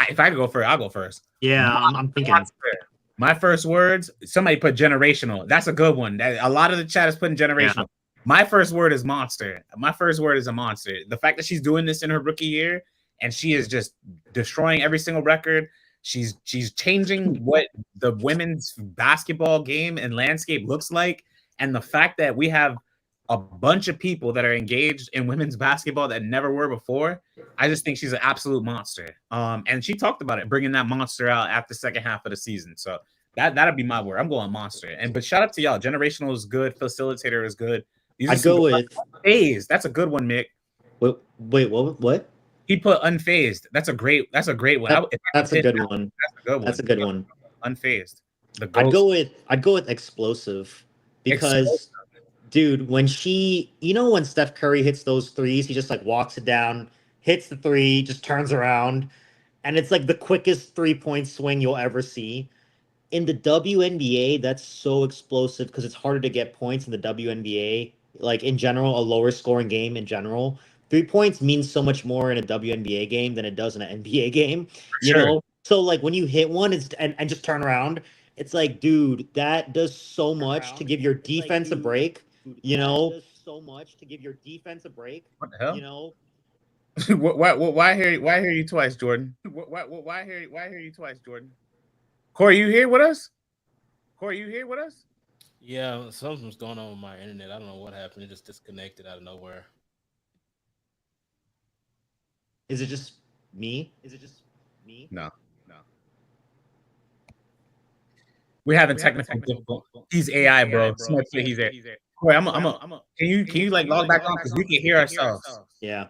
If I could go first, I'll go first. Yeah, I'm thinking. My first words, somebody put generational. That's a good one. A lot of the chat is putting generational. Yeah. My first word is monster. My first word is a monster. The fact that she's doing this in her rookie year and she is just destroying every single record. She's changing what the women's basketball game and landscape looks like. And the fact that we have a bunch of people that are engaged in women's basketball that never were before, I just think she's an absolute monster. And she talked about it, bringing that monster out after the second half of the season. So that'll be my word. I'm going monster. But shout out to y'all. Generational is good. Facilitator is good. I'd go with unfazed. That's a good one, Mick. Wait, what? He put unfazed. That's a great one. That's a good one. That's a good one. Unfazed. I'd go with explosive because dude, when when Steph Curry hits those threes, he just like walks it down, hits the three, just turns around, and it's like the quickest 3-point swing you'll ever see. In the WNBA, that's so explosive because it's harder to get points in the WNBA. Like in general, a lower scoring game in general. 3 points means so much more in a WNBA game than it does in an NBA game. You know? So like when you hit one and just turn around, it's like, dude, that does so much to give your defense a break. You know? That does so much to give your defense a break. What the hell? You know? Why hear you twice, Jordan? Why hear you twice, Jordan? Corey, you here with us? Yeah, something's going on with my internet. I don't know what happened. It just disconnected out of nowhere. Is it just me? No. We're having technical difficulties. He's AI, bro. He's there. Corey, can you like log back on because we can hear ourselves. Yeah.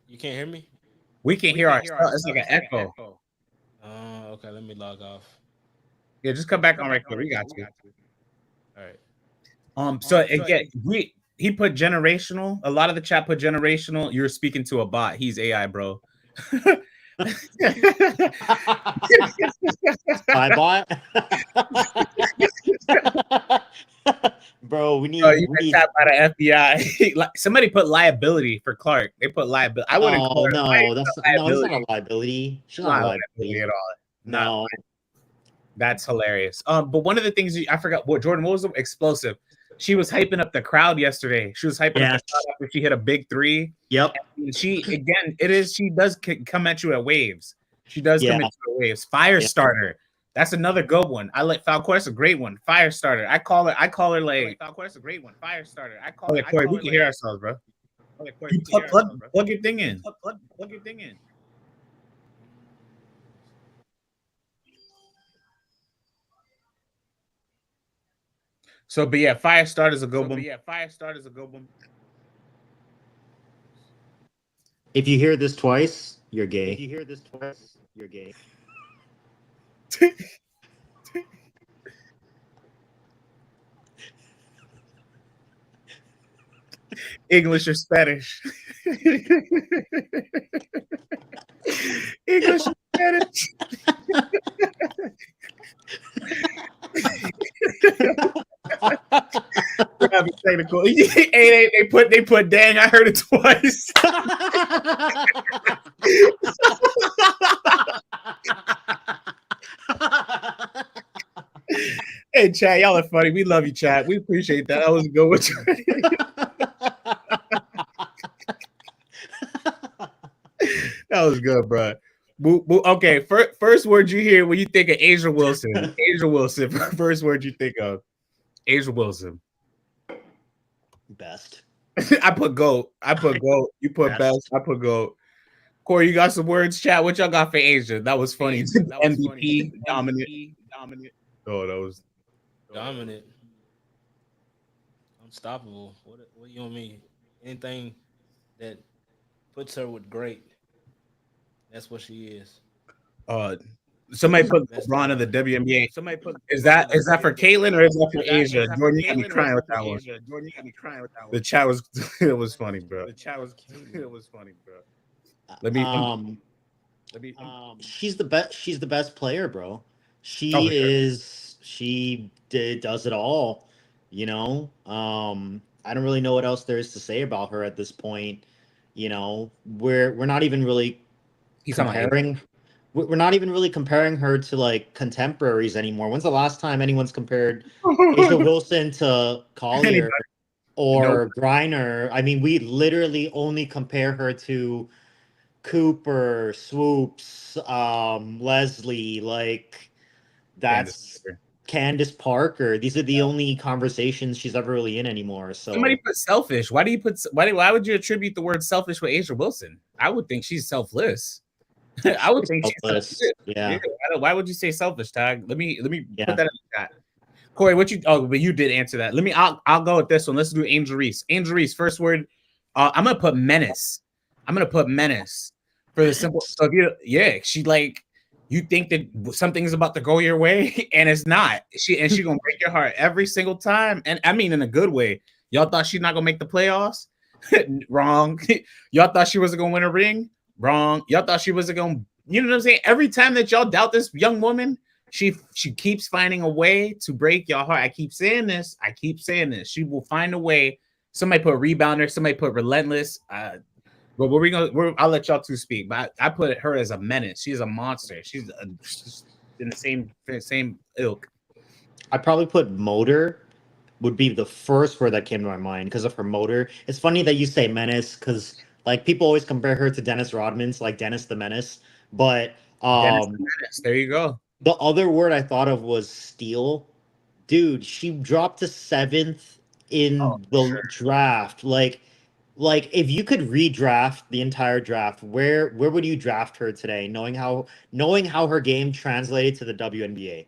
You can't hear me? We can hear ourselves. It's like an echo. Okay. Let me log off. Yeah, just come back on right quick. We got you. All right. So again, he put generational. A lot of the chat put generational. You're speaking to a bot. He's AI, bro. Bye, bot. Bro, we need tapped by the FBI. Somebody put liability for Clark. They put liability. I wouldn't. Oh no, it's not a liability. She's not a liability at all. No. That's hilarious. But one of the things I forgot, Jordan, what was the explosive? She was hyping up the crowd yesterday. She was hyping up the crowd after she hit a big three. Yep. And she does come at you at waves. She does come at you at waves. Fire starter. That's another good one. I like Falcore's a great one. Fire starter. I call her like Falcore's a great one. Fire starter. Corey, we can hear ourselves, bro. Plug your thing in. Plug your thing in. So, but yeah, fire starter is a good one. If you hear this twice, you're gay. English or Spanish? English or Spanish? Technical. They put dang. I heard it twice. Hey, Chad, y'all are funny. We love you, Chad. We appreciate that. That was a good one. That was good, bro. Okay, first word you hear when you think of Asia Wilson. Asia Wilson. First word you think of. Asia Wilson. Best. I put GOAT. You put best. I put GOAT. Corey, you got some words, chat. What y'all got for Asia? That was funny. MVP, dominant. Oh, that was dominant. I'm unstoppable. What do you want me? Anything that puts her with great. That's what she is. Uh, somebody put That's LeBron the of the one. WNBA. Somebody put Is LeBron of that the is that for WNBA. Caitlyn or is that for Asia? Is that for Jordan, you got me Caitlyn or is crying with that for that one. Asia? Jordan, you got me crying with that The one. chat was it was funny, bro. The chat was it was funny, bro. Let me. Let me. She's the best. She's the best player, bro. Oh, She for sure. is. Does it all. You know. I don't really know what else there is to say about her at this point. You know, we're not even really He's talking about comparing. We're not even really comparing her to like contemporaries anymore. When's the last time anyone's compared Asia Wilson to Collier Anybody. or Griner? I mean, we literally only compare her to Cooper, Swoops, Leslie, like that's Candace Parker. These are the only conversations she's ever really in anymore. So Somebody put selfish. Why do you put? Why would you attribute the word selfish with Asia Wilson? I would think she's selfless. I would think she's selfless. selfless. Yeah. Why would you say selfish, Tag? Let me Yeah. put that in the chat. Corey, what you? Oh, but you did answer that. Let me. I'll go with this one. Let's do Angel Reese. Angel Reese, first word. I'm gonna put menace. I'm gonna put menace for the simple. So if you, yeah, she like. You think that something's about to go your way, and it's not. She gonna break your heart every single time, and I mean in a good way. Y'all thought she's not gonna make the playoffs? Wrong. Y'all thought she wasn't gonna win a ring? Wrong. Y'all thought she wasn't gonna. You know what I'm saying? Every time that y'all doubt this young woman, she keeps finding a way to break your heart. I keep saying this. She will find a way. Somebody put rebounder. Somebody put relentless. But I'll let y'all two speak. But I put her as a menace. She's a monster. She's in the same ilk. I probably put motor would be the first word that came to my mind because of her motor. It's funny that you say menace because like people always compare her to Dennis Rodman's, like Dennis the Menace. But Dennis the Menace. There you go. The other word I thought of was steal. Dude, she dropped to 7th in the draft. Like if you could redraft the entire draft, where would you draft her today, knowing how her game translated to the WNBA?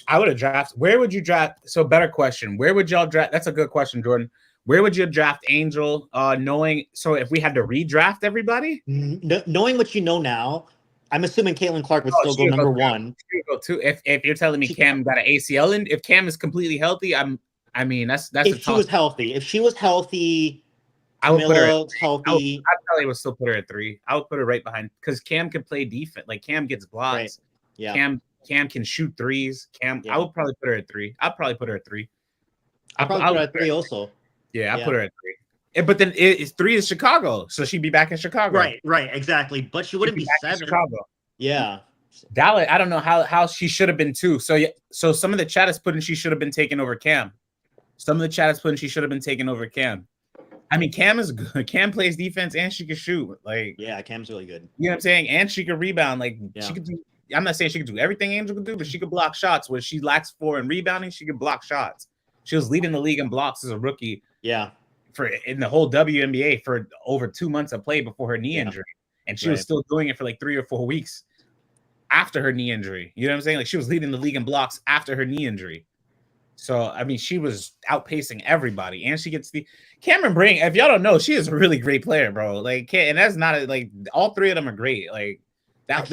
I would have drafted. Where would you draft? So better question. Where would y'all draft? That's a good question, Jordan. Where would you draft Angel? Knowing so if we had to redraft everybody, knowing what you know now, I'm assuming Caitlin Clark would still go number 1. Go two. If you're telling me Cam got an ACL, and if Cam is completely healthy, I mean that's if she was healthy. If she was healthy, I would put her healthy. I probably would still put her at 3. I would put her right behind because Cam can play defense. Like Cam gets blocks. Right. Yeah. Cam can shoot threes. Cam, yeah. I would probably put her at 3. I'd probably put her at 3. I'd probably put her at 3 also. Yeah, I'd put her at 3. But then it's 3 is Chicago, so she'd be back in Chicago. Right, exactly. But she wouldn't be 7. Chicago. Yeah. Dallas, I don't know how she should have been 2. So some of the chat is putting she should have been taken over Cam. Some of the chat is putting she should have been taken over Cam. I mean, Cam is good. Cam plays defense and she can shoot. Like, yeah, Cam's really good. You know what I'm saying? And she can rebound. Like, she could do. I'm not saying she could do everything Angel could do, but she could block shots. Where she lacks for in rebounding, she could block shots. She was leading the league in blocks as a rookie. Yeah. In the whole WNBA for over 2 months of play before her knee injury, and she was still doing it for like 3 or 4 weeks after her knee injury. You know what I'm saying? Like she was leading the league in blocks after her knee injury. So I mean, she was outpacing everybody, and she gets the Cameron Brink. If y'all don't know, she is a really great player, bro. Like, and that's not like all 3 of them are great. Like that.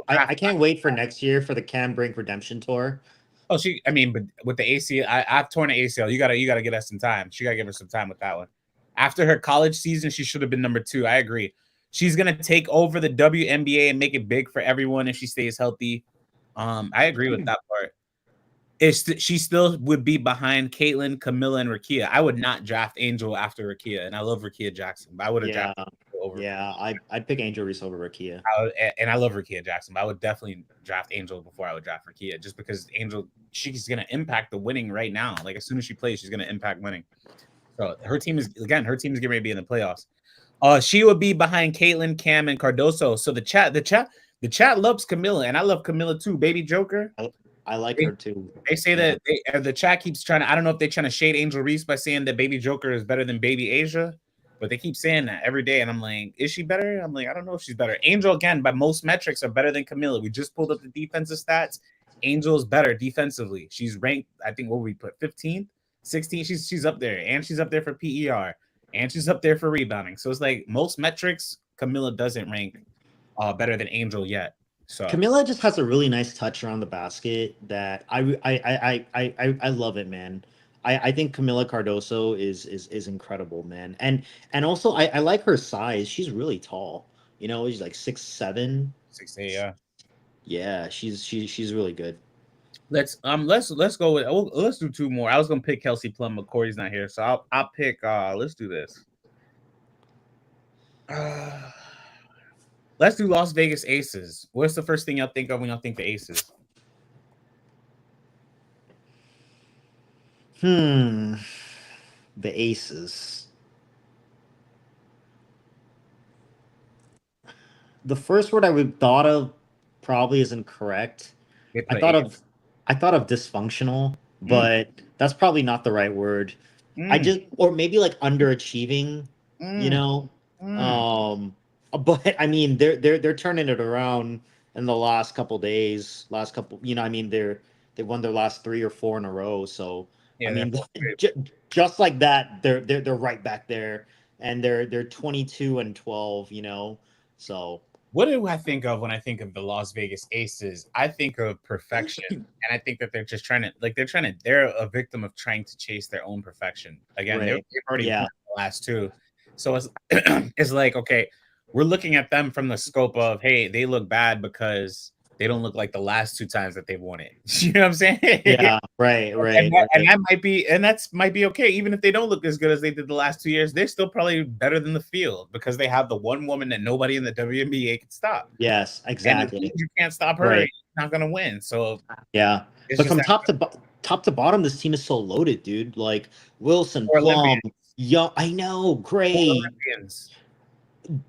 I can't wait for next year for the Cam Brink redemption tour. Oh, I mean, but with the ACL, I've torn the ACL. You gotta get us some time. She gotta give her some time with that one. After her college season, she should have been number 2. I agree. She's gonna take over the WNBA and make it big for everyone if she stays healthy. I agree with that part. She still would be behind Caitlin, Camilla, and Rakia. I would not draft Angel after Rakia, and I love Rakia Jackson, but I would have drafted over. Yeah, I'd pick Angel Reese over Rakia. And I love Rakia Jackson, but I would definitely draft Angel before I would draft Rakia, just because Angel, she's gonna impact the winning right now. Like as soon as she plays, she's gonna impact winning. So her team is getting ready to be in the playoffs. She would be behind Caitlin, Cam, and Cardoso. So the chat loves Camilla, and I love Camilla too. Baby Joker. I like her too. They say that the chat keeps trying to. I don't know if they're trying to shade Angel Reese by saying that Baby Joker is better than Baby Asia, but they keep saying that every day. And I'm like, is she better? I'm like, I don't know if she's better. Angel, again, by most metrics, are better than Camilla. We just pulled up the defensive stats. Angel is better defensively. She's ranked, I think, what we put 15th 16. She's up there, and she's up there for PER, and she's up there for rebounding. So it's like most metrics, Camilla doesn't rank better than Angel yet. So Camilla just has a really nice touch around the basket that I love it, man. I think Camilla Cardoso is incredible, man. And also I like her size. She's really tall. You know, she's like 6'7". 6'8", yeah. Yeah, she's really good. Let's go with let's do two more. I was gonna pick Kelsey Plum, but Corey's not here, so I'll pick let's do this. Let's do Las Vegas Aces. What's the first thing y'all think of when y'all think the Aces? The Aces. The first word I would thought of probably isn't correct. I thought of dysfunctional, but that's probably not the right word. Or maybe like underachieving, you know. But I mean, they're turning it around in the last couple days. You know, I mean, they won their last 3 or 4 in a row. So yeah, I mean, just like that, they're right back there, and they're 22-12. You know, so. What do I think of when I think of the Las Vegas Aces? I think of perfection, and I think that they're just they're a victim of trying to chase their own perfection. Again, they've already won the last 2. So it's it's like, okay, we're looking at them from the scope of, hey, they look bad because they don't look like the last 2 times that they've won it. You know what I'm saying? Yeah, right. And that might be okay. Even if they don't look as good as they did the last 2 years, they're still probably better than the field because they have the one woman that nobody in the WNBA can stop. Yes, exactly. And if you can't stop her, you're not gonna win. So yeah, but from top to bottom, this team is so loaded, dude. Like Wilson, Plum, I know, great.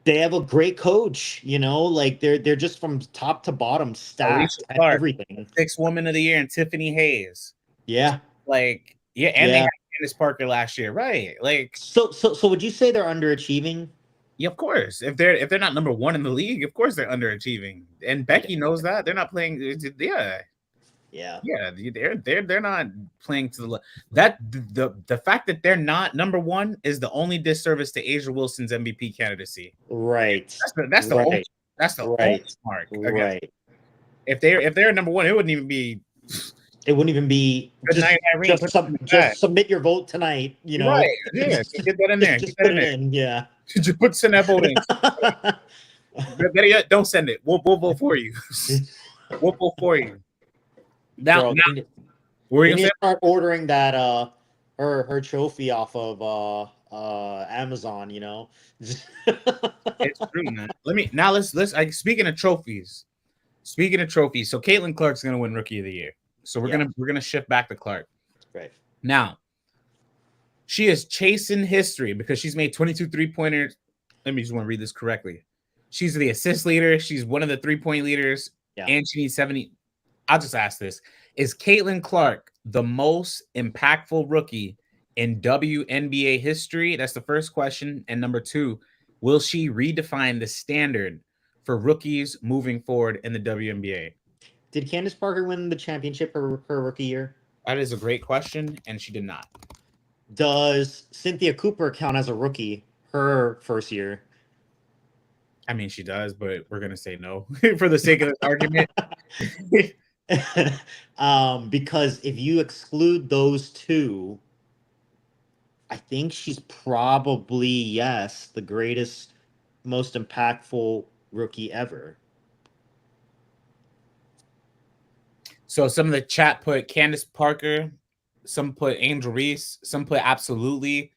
They have a great coach, you know, like they're just from top to bottom stacked at everything. 6th Woman of the Year and Tiffany Hayes. Yeah. Like, yeah, and they had Candace Parker last year, right? Like, so would you say they're underachieving? Yeah, of course. If they're not number 1 in the league, of course they're underachieving. And Becky knows that. They're not playing. Yeah, they're not playing to the fact that they're not number 1 is the only disservice to Asia Wilson's MVP candidacy. Right. That's the only mark. Right. If they're number 1, it wouldn't even be. Just submit your vote tonight. You know. Right. Yeah. Get that in there. Just put it in. Yeah. Just send that vote in. Better yet, don't send it. We'll vote for you. We'll vote for you. Now, we need to start ordering that her trophy off of Amazon. You know, it's true, man. Let's speaking of trophies. So Caitlin Clark's gonna win Rookie of the Year. So we're gonna shift back to Clark. Right now, she is chasing history because she's made 22 3-pointers. Let me just want to read this correctly. She's the assist leader. She's one of the 3-point leaders, and she needs 70. I'll just ask this. Is Caitlin Clark the most impactful rookie in WNBA history? That's the first question. And number 2, will she redefine the standard for rookies moving forward in the WNBA? Did Candace Parker win the championship her rookie year? That is a great question, and she did not. Does Cynthia Cooper count as a rookie her first year? I mean, she does, but we're going to say no for the sake of this argument. Because if you exclude those 2, I think she's probably, the greatest, most impactful rookie ever. So some of the chat put Candace Parker, some put Angel Reese, some put absolutely.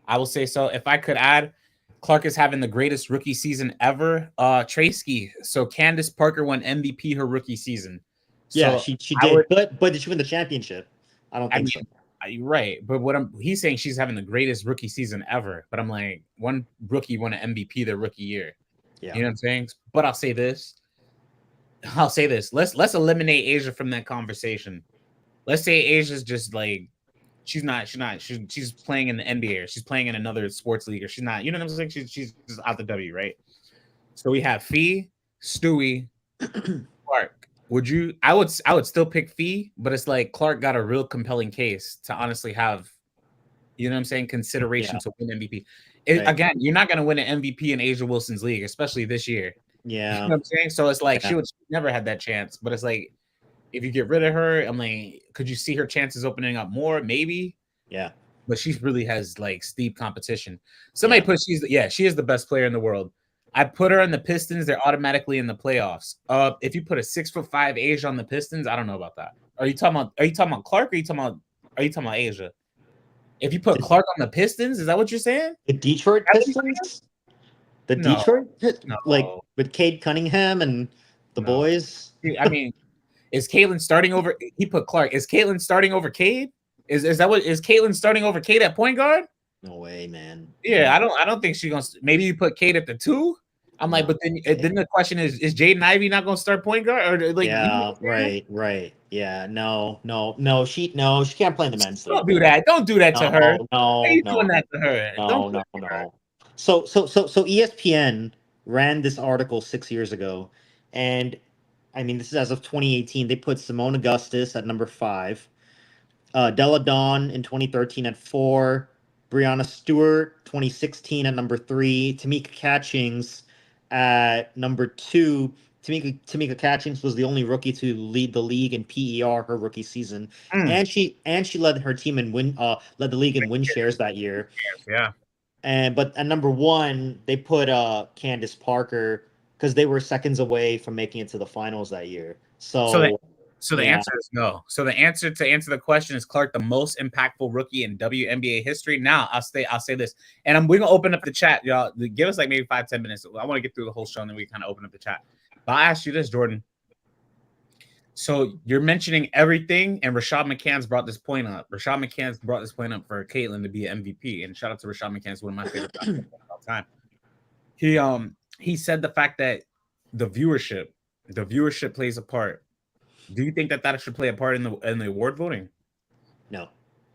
I will say so. If I could add, Clark is having the greatest rookie season ever. Tracy. So Candace Parker won MVP her rookie season. Yeah, she did. But did she win the championship? I don't think so. You're right. But he's saying she's having the greatest rookie season ever. But I'm like, one rookie won an MVP their rookie year. Yeah. You know what I'm saying? But I'll say this. Let's eliminate Asia from that conversation. Let's say Asia's just like she's playing in the NBA or she's playing in another sports league or she's not, you know what I'm saying? She's just out the W, right? So we have Fee, Stewie, Clark. I would still pick Fee, but it's like Clark got a real compelling case to honestly have You know what I'm saying? Consideration to win MVP. Right. Again, you're not going to win an MVP in Asia Wilson's league, especially this year. You know Yeah. what I'm saying? So it's like Yeah. she would never had that chance. But it's like, if you get rid of her, I'm like, could you see her chances opening up more? Maybe. Yeah. But she really has like steep competition. Somebody put she is the best player in the world. I put her in the Pistons, they're automatically in the playoffs. If you put a 6'5" Asia on the Pistons, I don't know about that. Are you talking about Clark, or are you talking about Asia? If you put Clark on the Pistons, is that what you're saying? The Detroit Pistons? The No, Detroit no. like with Cade Cunningham and the boys? I mean, is Caitlin starting over? He put Clark. Is Caitlin starting over Cade? Is Caitlin starting over Cade at point guard? No way, man. Yeah, I don't think she's gonna. Maybe you put Cade at the 2. I'm like, but then the question is Jaden Ivey not gonna start point guard? Or like, yeah, right. Yeah, no. She can't play in the men's league. Don't do that. Don't do that to her. No, Why are you doing that to her? No. So ESPN ran this article 6 years ago, and I mean this is as of 2018. They put Simone Augustus at number 5, Della Dawn in 2013 at 4, Brianna Stewart 2016 at number 3, Tamika Catchings at number 2. Tamika Catchings was the only rookie to lead the league in PER her rookie season, and she led her team in led the league in win shares that year. Yeah. But at number 1 they put Candace Parker because they were seconds away from making it to the finals that year. So the answer is no. So the answer the question is Clark the most impactful rookie in WNBA history. Now I'll say this, and we're gonna open up the chat, y'all. Give us like maybe 5-10 minutes. I want to get through the whole show, and then we kind of open up the chat. But I'll ask you this, Jordan. So you're mentioning everything, and Rashad McCann's brought this point up. Rashad McCann's brought this point up for Caitlin to be an MVP, and shout out to Rashad McCann's one of my favorite players of all time. He said the fact that the viewership plays a part. Do you think that should play a part in the award voting? No,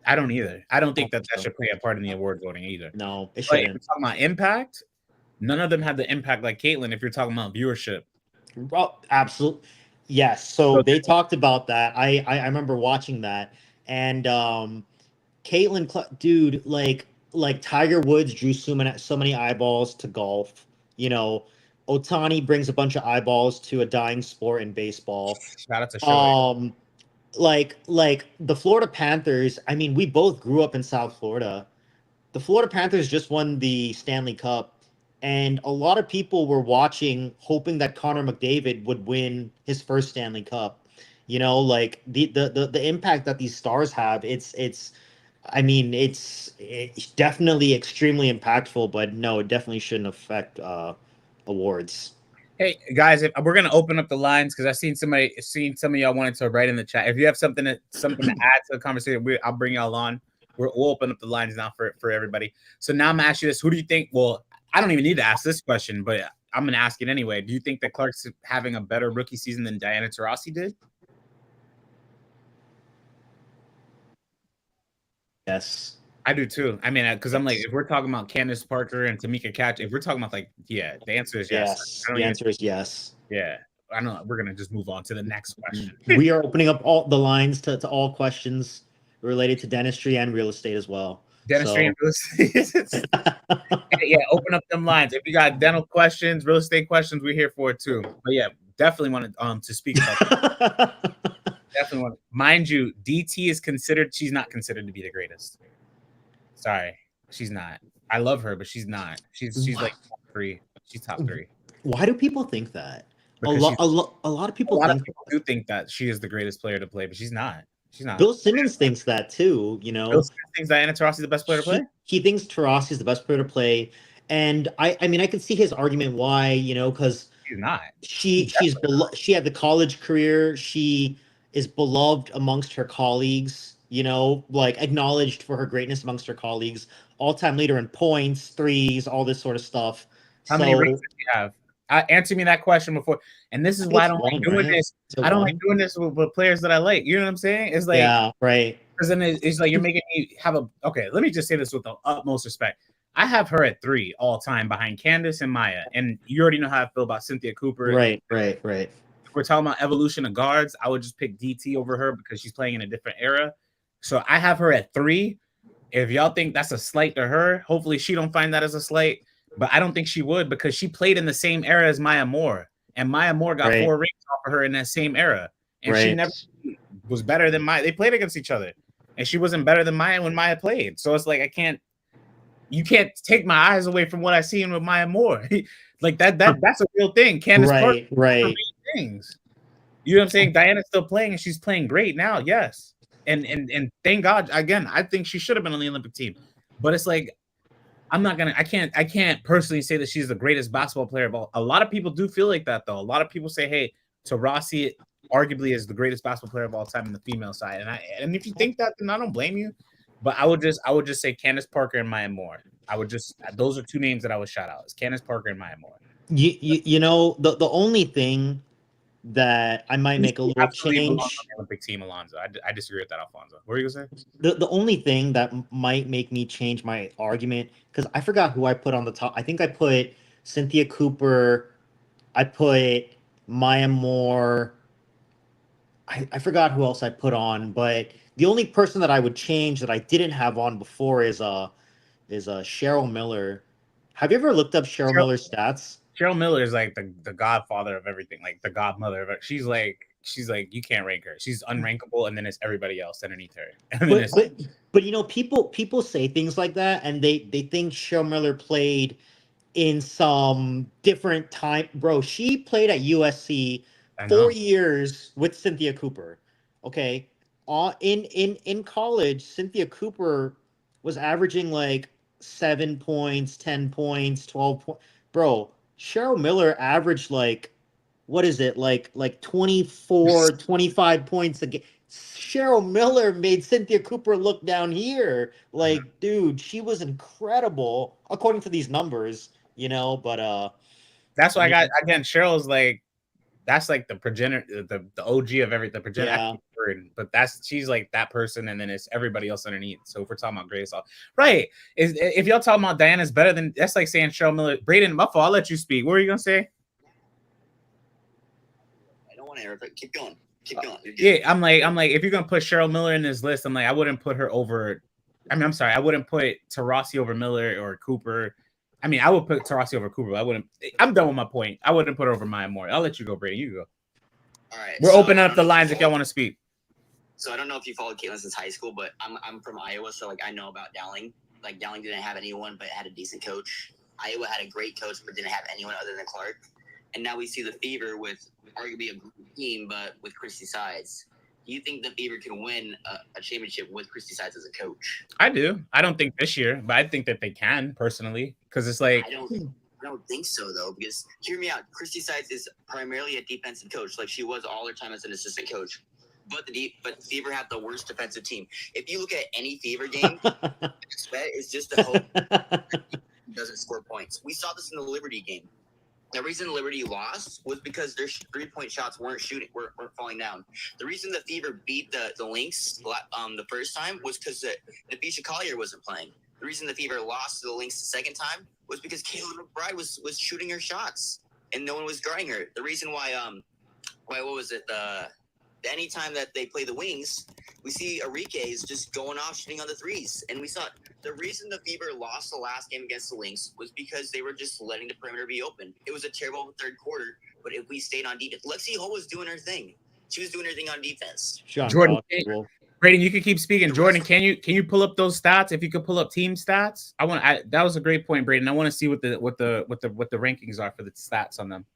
I don't either. I don't think that should play a part in the award voting either. No, it But if shouldn't. you're talking about impact, none of them have the impact like Caitlin. If you're talking about viewership, well, absolutely, yes. So they talked about that. I remember watching that, and Caitlin, dude, like Tiger Woods drew so many eyeballs to golf. You know, Otani brings a bunch of eyeballs to a dying sport in baseball. Shout out to Shirley. Like the Florida Panthers. I mean, we both grew up in South Florida. The Florida Panthers just won the Stanley Cup, and a lot of people were watching, hoping that Connor McDavid would win his first Stanley Cup. You know, like the impact that these stars have. It's definitely extremely impactful, but no, it definitely shouldn't affect awards. Hey guys, if we're gonna open up the lines because I've seen some of y'all wanted to write in the chat. If you have something to add to the conversation, I'll bring y'all on. We'll open up the lines now for everybody. So now I'm gonna ask you this: who do you think? Well, I don't even need to ask this question, but I'm gonna ask it anyway. Do you think that Clark's having a better rookie season than Diana Taurasi did? Yes. I do too. I mean, because I'm like, if we're talking about Candace Parker and Tamika Catch, if we're talking about like, yeah, the answer is yes. The answer is yes. Yeah. I know we're gonna just move on to the next question. We are opening up all the lines to all questions related to dentistry and real estate as well. Dentistry and real estate. Yeah, open up them lines. If you got dental questions, real estate questions, we're here for it too. But yeah, definitely wanted to speak about that. Definitely want. Mind you, DT is considered. She's not considered to be the greatest. Sorry, she's not. I love her, but she's not. She's like top 3. She's top 3. Why do people think that? A lot of people do think that she is the greatest player to play, but she's not. She's not. Bill Simmons thinks that too. You know, Bill Simmons thinks Diana Taurasi is the best player to play. He thinks Taurasi is the best player to play, and I mean I can see his argument why. You know, because she's not. She had the college career. She is beloved amongst her colleagues. You know, like acknowledged for her greatness amongst her colleagues. All-time leader in points, threes, all this sort of stuff. How many rings do you have? Answer me that question before. And this is why I don't like doing this. I don't like doing this with players that I like. You know what I'm saying? It's like, yeah, right. Because then it's like you're making me have a. Okay, let me just say this with the utmost respect. I have her at 3 all time behind Candace and Maya, and you already know how I feel about Cynthia Cooper. Right. If we're talking about evolution of guards, I would just pick DT over her because she's playing in a different era. So I have her at 3, If y'all think that's a slight to her, hopefully she don't find that as a slight. But I don't think she would, because she played in the same era as Maya Moore, and Maya Moore got 4 rings off of her in that same era, and she never was better than Maya. They played against each other, and she wasn't better than Maya when Maya played. So it's like you can't take my eyes away from what I seen with Maya Moore. Like that's a real thing. Candace Parker, right. Things. You know what I'm saying? Diana's still playing, and she's playing great now. Yes, and thank God. Again, I think she should have been on the Olympic team, but it's like I can't personally say that she's the greatest basketball player of all. A lot of people do feel like that, though. A lot of people say, hey, Taurasi arguably is the greatest basketball player of all time in the female side. And if you think that, then I don't blame you. But I would just say Candace Parker and Maya Moore. Those are 2 names that I would shout out. It's Candace Parker and Maya Moore. You know, the only thing that I might make a little change. On the Olympic team, Alonzo. I disagree with that, Alfonso. What were you gonna say? The only thing that might make me change my argument, because I forgot who I put on the top. I think I put Cynthia Cooper. I put Maya Moore. I forgot who else I put on, but the only person that I would change that I didn't have on before is Cheryl Miller. Have you ever looked up Cheryl Miller's stats? Cheryl Miller is like the godfather of everything, like the godmother of it. She's like you can't rank her. She's unrankable, and then it's everybody else underneath her. But you know, people say things like that, and they think Cheryl Miller played in some different time. Bro, she played at USC 4 years with Cynthia Cooper. Okay, in college, Cynthia Cooper was averaging like 7 points, 10 points, 12 points. Bro, Cheryl Miller averaged like, what is it? Like 24, 25 points a game. Cheryl Miller made Cynthia Cooper look down here. Like, dude, she was incredible according to these numbers, you know, but that's why I got, again, Cheryl's like, that's like the progenitor, the OG of everything, the progenitor. Yeah. But she's like that person, and then it's everybody else underneath. So if we're talking about greatest, right? If y'all talking about Diana's better than, that's like saying Cheryl Miller. Braden, my fault, I'll let you speak. What were you gonna say? I don't want to interrupt. Keep going. Keep going. Yeah, I'm like, if you're gonna put Cheryl Miller in this list, I'm like, I wouldn't put her over. I mean, I'm sorry, I wouldn't put Taurasi over Miller or Cooper. I mean, I would put Taurasi over Cooper. I wouldn't. I'm done with my point. I wouldn't put her over Maya Moore. I'll let you go, Brady. You go. All right. We're opening up the lines if y'all want to speak. So I don't know if you followed Caitlin since high school, but I'm from Iowa, so like I know about Dowling. Like Dowling didn't have anyone, but had a decent coach. Iowa had a great coach, but didn't have anyone other than Clark. And now we see the Fever with arguably a great team, but with Christy Sides. Do you think the Fever can win a championship with Christy Sides as a coach? I do. I don't think this year, but I think that they can personally, because it's like I don't think so though, because hear me out. Christy Sides is primarily a defensive coach, like she was all her time as an assistant coach. But the Fever have the worst defensive team. If you look at any Fever game, sweat is just a hope doesn't score points. We saw this in the Liberty game. The reason Liberty lost was because their 3-point shots weren't falling down. The reason the Fever beat the Lynx the first time was because Napisha Collier wasn't playing. The reason the Fever lost to the Lynx the second time was because Kayla McBride was shooting her shots and no one was guarding her. The reason why what was it? Any time that they play the Wings, we see Enriquez just going off shooting on the threes. And we saw the reason the Fever lost the last game against the Lynx was because they were just letting the perimeter be open. It was a terrible third quarter, but if we stayed on defense, Lexi Hull was doing her thing. She was doing her thing on defense. Jordan, Braden, you can keep speaking. Jordan, can you pull up those stats? If you could pull up team stats, that was a great point, Braden. I want to see what the rankings are for the stats on them.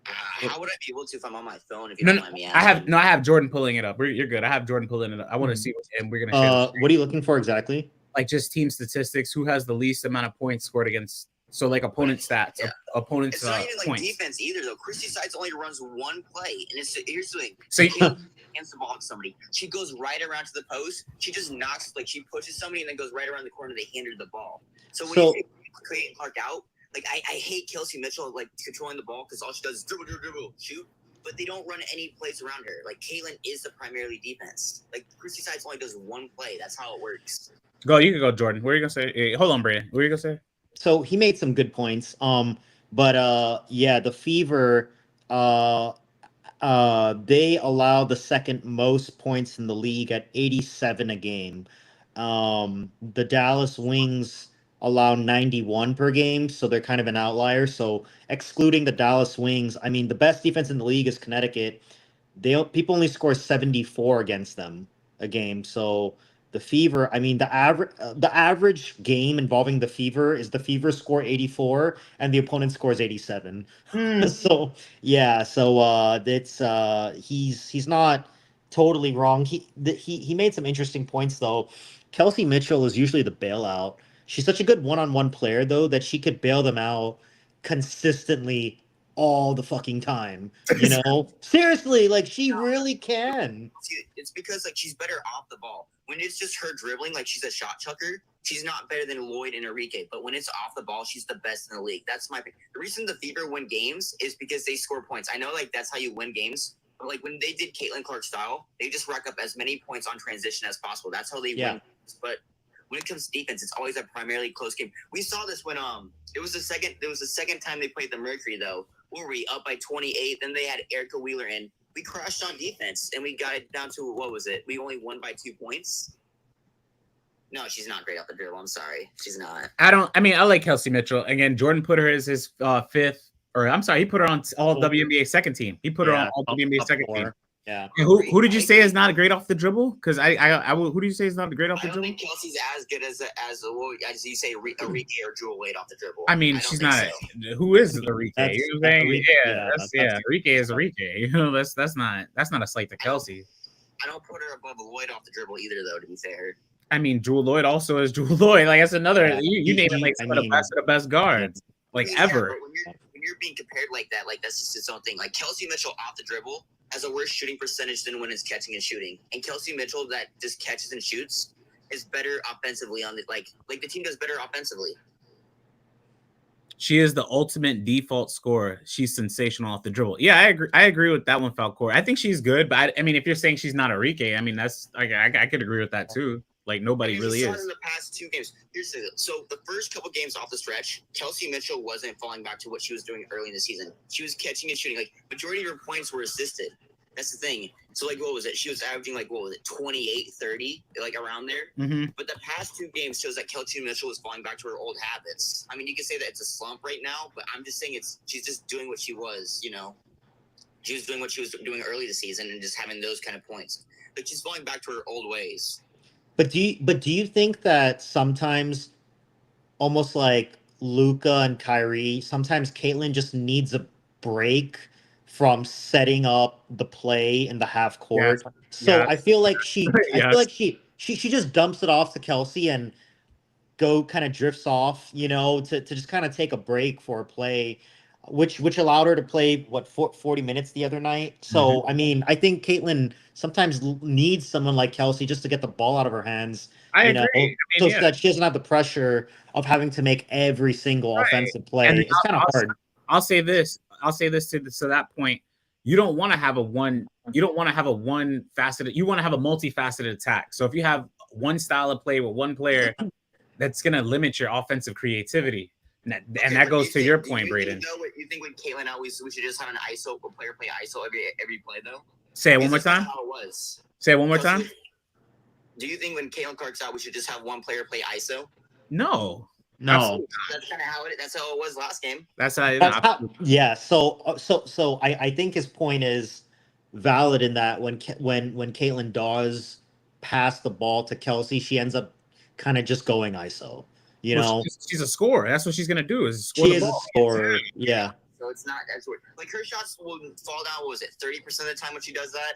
How would I be able to if I'm on my phone? If you don't mind me asking? I have Jordan pulling it up. You're good. I have Jordan pulling it up. I want to see and we're gonna share. What are you looking for exactly? Like just team statistics. Who has the least amount of points scored against? So like opponent stats, opponents. It's not even like points. Defense either though. Christy Sides only runs one play, and here's the thing. So hands the ball to somebody. She goes right around to the post. She just knocks, like she pushes somebody and then goes right around the corner. They hand her the ball. So when you take Clayton Clark out. Like, I hate Kelsey Mitchell, like, controlling the ball because all she does is dribble, shoot. But they don't run any plays around her. Like, Caitlin is the primarily defense. Like, Christy Sides only does one play. That's how it works. Go, you can go, Jordan. What are you going to say? Hey, hold on, Brandon. What are you going to say? So, he made some good points. But the Fever, they allow the second most points in the league at 87 a game. The Dallas Wings allow 91 per game, so they're kind of an outlier. So excluding the Dallas Wings, I mean, the best defense in the league is Connecticut. People only score 74 against them a game. So the Fever, I mean, the average game involving the Fever is the Fever score 84 and the opponent scores 87. So yeah, so he's not totally wrong. He made some interesting points though. Kelsey Mitchell is usually the bailout. She's such a good one-on-one player though that she could bail them out consistently all the fucking time. You know? Seriously, like she really can. It's because like she's better off the ball. When it's just her dribbling, like she's a shot chucker, she's not better than Lloyd and Enrique. But when it's off the ball, she's the best in the league. That's the reason the Fever win games is because they score points. I know like that's how you win games. But like when they did Caitlin Clark style, they just rack up as many points on transition as possible. That's how they win. But when it comes to defense, it's always a primarily close game. We saw this when it was the second time they played the Mercury though. Were we up by 28? Then they had Erica Wheeler in. We crashed on defense and we got it down to what was it? We only won by 2 points. No, she's not great off the dribble. I'm sorry, she's not. I like Kelsey Mitchell. Again, Jordan put her as his fifth, or I'm sorry, he put her on all WNBA second team. He put her on all WNBA second team. Yeah. And who did you say is not great off the dribble? Because who do you say is not great off the dribble? I don't think Kelsey's as good as you say Enrique or Jewel Wade off the dribble. I mean, she's not. So. Who is Enrique? You know what I'm saying? Enrique is Enrique. You know, that's not a slight to Kelsey. I don't put her above Lloyd off the dribble either, though. To be fair. I mean, Jewel Lloyd also is Jewel Lloyd. Like that's another. Yeah, you name it like some of the best guards ever. When you're being compared like that, like that's just its own thing. Like Kelsey Mitchell off the dribble has a worse shooting percentage than when it's catching and shooting. And Kelsey Mitchell that just catches and shoots is better offensively on the like the team does better offensively. She is the ultimate default scorer. She's sensational off the dribble. Yeah, I agree with that one, Falcor. I think she's good, but I mean, if you're saying she's not Enrique, I mean that's I could agree with that too. Like nobody really is. In the past 2 games, so the first couple games off the stretch, Kelsey Mitchell wasn't falling back to what she was doing early in the season. She was catching and shooting. Like majority of her points were assisted. That's the thing. So like, what was it? She was averaging like 28, 30, like around there. Mm-hmm. But the past 2 games shows that Kelsey Mitchell was falling back to her old habits. I mean, you can say that it's a slump right now, but I'm just saying she's just doing what she was. You know, she was doing what she was doing early this season and just having those kind of points. Like she's falling back to her old ways. But do you think that sometimes, almost like Luka and Kyrie, sometimes Caitlin just needs a break from setting up the play in the half court? Yes. So yes. I feel like she just dumps it off to Kelsey and kind of drifts off, you know, to just kind of take a break for a play, which allowed her to play 40 minutes the other night. So I mean, I think Caitlin sometimes needs someone like Kelsey just to get the ball out of her hands. I agree. So that she doesn't have the pressure of having to make every single offensive play. And it's kind of hard. I'll say this to that point. You don't want to have a one faceted. You want to have a multifaceted attack. So if you have one style of play with one player, that's going to limit your offensive creativity. And that goes to your point, Braden. You think when Caitlin we should just have an ISO, a player play ISO every play though? Say it one more time. How it was. Say it one more time. Do you think when Caitlin Clark's out, we should just have one player play ISO? No. That's kind of how it was last game. That's how. Yeah. So I think his point is valid in that when Caitlin does pass the ball to Kelsey, she ends up kind of just going ISO. You know, she's a scorer. That's what she's gonna do. Is score she the is ball. A scorer. Yeah. So it's not that's what like her shots will fall down. What was it 30% of the time when she does that?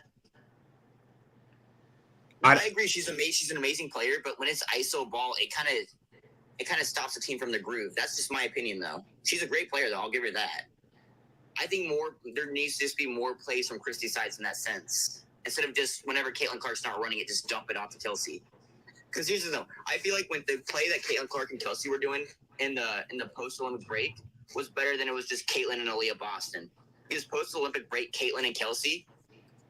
I agree. She's an amazing player, but when it's ISO ball, it kind of stops the team from the groove. That's just my opinion, though. She's a great player, though. I'll give her that. I think there needs to just be more plays from Christy Sides in that sense, instead of just whenever Caitlin Clark's not running it, just dump it off to Kelsey. Because here's the thing, I feel like when the play that Caitlin Clark and Kelsey were doing in the post-Olympic break was better than it was just Caitlin and Aaliyah Boston. Because post-Olympic break, Caitlin and Kelsey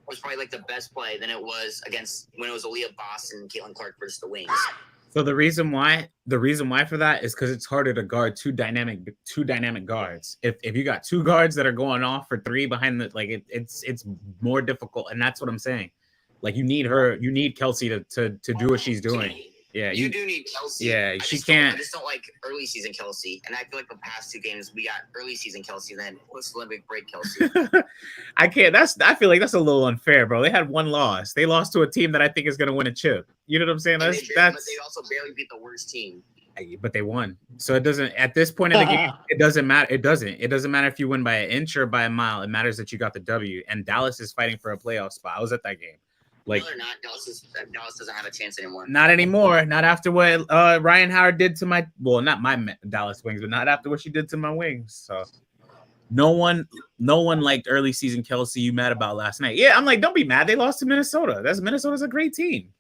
was probably like the best play than it was against when it was Aaliyah Boston and Caitlin Clark versus the Wings. So the reason why for that is because it's harder to guard two dynamic guards. If you got 2 guards that are going off for 3 behind the it's more difficult, and that's what I'm saying. Like you need Kelsey to do what she's doing. Yeah, you do need Kelsey. Yeah, I just don't like early season Kelsey, and I feel like the past 2 games we got early season Kelsey, then post Olympic break Kelsey. I can't. I feel like that's a little unfair, bro. They had 1 loss. They lost to a team that I think is going to win a chip. You know what I'm saying? But they also barely beat the worst team. But they won. So it doesn't. At this point in the game, it doesn't matter. It doesn't matter if you win by an inch or by a mile. It matters that you got the W. And Dallas is fighting for a playoff spot. I was at that game. Like, no, they're not. Dallas doesn't have a chance anymore. Not anymore. Not after what Ryan Howard did to my, well, not my Dallas Wings, but not after what she did to my Wings. So no one liked early season Kelsey. You mad about last night? Yeah, I'm like, don't be mad. They lost to Minnesota. Minnesota's a great team.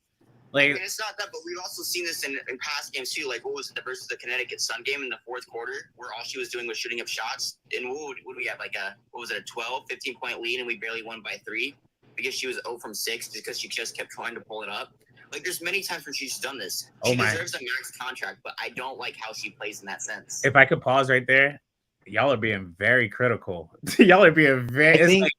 Like, I mean, it's not that, but we've also seen this in past games too. Like, what was it versus the Connecticut Sun game in the 4th quarter, where all she was doing was shooting up shots? And what would we have, like a 15 point lead, and we barely won by 3 because she was 0 from 6 because she just kept trying to pull it up. Like, there's many times where she's done this. She deserves a max contract, but I don't like how she plays in that sense. If I could pause right there, y'all are being very critical. Y'all are being very. I think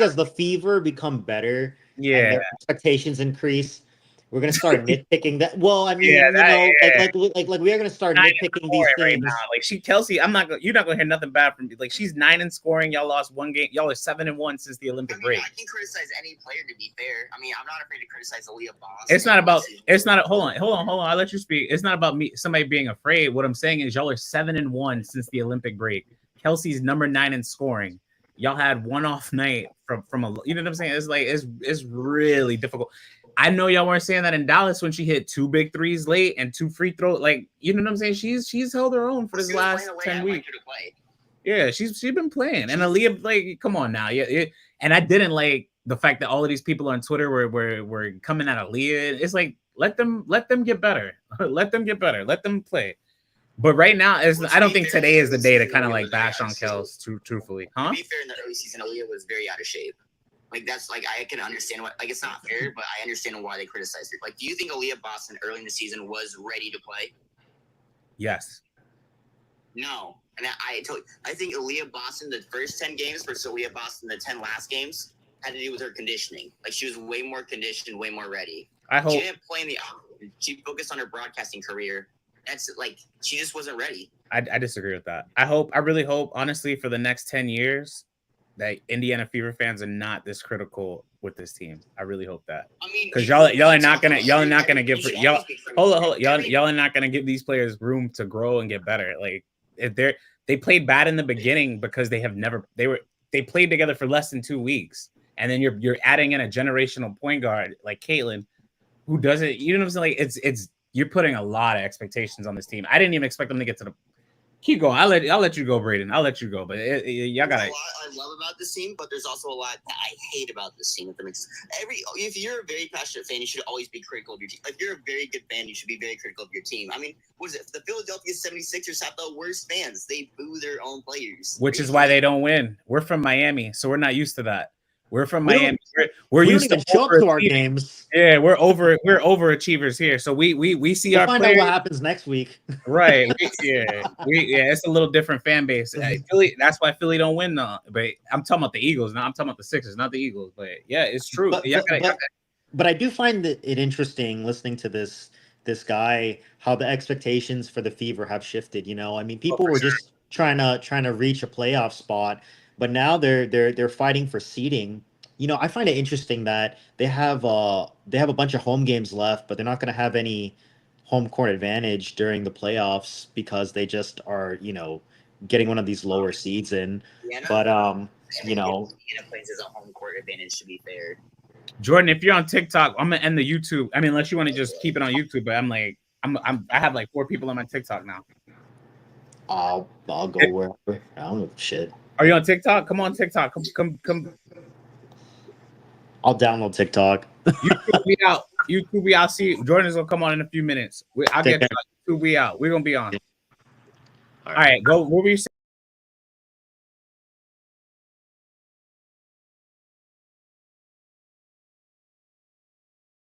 as the Fever become better, and their expectations increase, we're gonna start nitpicking that. Well, I mean, like we are gonna start nitpicking these things. Right now. Like Kelsey, you're not gonna hear nothing bad from me. Like, she's 9 in scoring. Y'all lost 1 game. Y'all are 7-1 since the Olympic break. I can criticize any player, to be fair. I mean, I'm not afraid to criticize Aaliyah Boss. Hold on. I'll let you speak. It's not about somebody being afraid. What I'm saying is y'all are 7-1 since the Olympic break. Kelsey's number 9 in scoring. Y'all had 1 off night from a, you know what I'm saying? It's like, it's really difficult. I know y'all weren't saying that in Dallas when she hit 2 big threes late and 2 free throws. Like, you know what I'm saying? She's held her own for this last 10 weeks. Yeah, she's been playing. And Aaliyah, like, come on now. Yeah, and I didn't like the fact that all of these people on Twitter were coming at Aaliyah. It's like, let them get better. Let them get better. Let them play. But right now, I don't think today is the day to kind of like bash on Kels, truthfully. Huh? To be fair, in the early season, Aaliyah was very out of shape. Like, that's like, I can understand it's not fair, but I understand why they criticize her. Like, do you think Aaliyah Boston early in the season was ready to play? Yes. No. And I think Aaliyah Boston, the first 10 games versus Aaliyah Boston, the 10 last games, had to do with her conditioning. Like, she was way more conditioned, way more ready. I hope. She didn't play in the offense. She focused on her broadcasting career. That's like, she just wasn't ready. I disagree with that. I really hope, honestly, for the next 10 years, that Indiana Fever fans are not this critical with this team. I really hope that. I mean, because y'all are not gonna give y'all. Hold on. Y'all are not gonna give these players room to grow and get better. Like, if they played bad in the beginning because they played together for less than 2 weeks, and then you're adding in a generational point guard like Caitlin, who doesn't. You know what I'm saying? Like, it's you're putting a lot of expectations on this team. I didn't even expect them to get to the. Keep going. I'll let you go, Braden. I'll let you go. But y'all gotta. There's a lot I love about this team, but there's also a lot that I hate about this team. If you're a very passionate fan, you should always be critical of your team. If you're a very good fan, you should be very critical of your team. I mean, what is it? The Philadelphia 76ers have the worst fans. They boo their own players. Which is why they don't win. We're from Miami, so we're not used to that. We're from Miami. We're used to show up to our games. Yeah, we're overachievers here. So we see our find players. out what happens next week. Right. It's a little different fan base. Philly, that's why Philly don't win though. But I'm talking about the Eagles now. I'm talking about the Sixers, not the Eagles. But yeah, it's true. But I do find it interesting listening to this guy, how the expectations for the Fever have shifted. You know, I mean, people were just trying to reach a playoff spot. But now they're fighting for seeding. You know, I find it interesting that they have a bunch of home games left, but they're not going to have any home court advantage during the playoffs because they just are, you know, getting one of these lower seeds in. Yeah, but you know, plays as a home court advantage, to be fair. Jordan, if you're on TikTok, I'm gonna end the YouTube. I mean, unless you want to just keep it on YouTube, but I have like 4 people on my TikTok now. I'll go wherever. I don't know shit. Are you on TikTok? Come on TikTok. Come. I'll download TikTok. YouTube be out. YouTube be out. See, Jordan's gonna come on in a few minutes. I'll get YouTube be out. We're gonna be on. All right, go. What were you saying?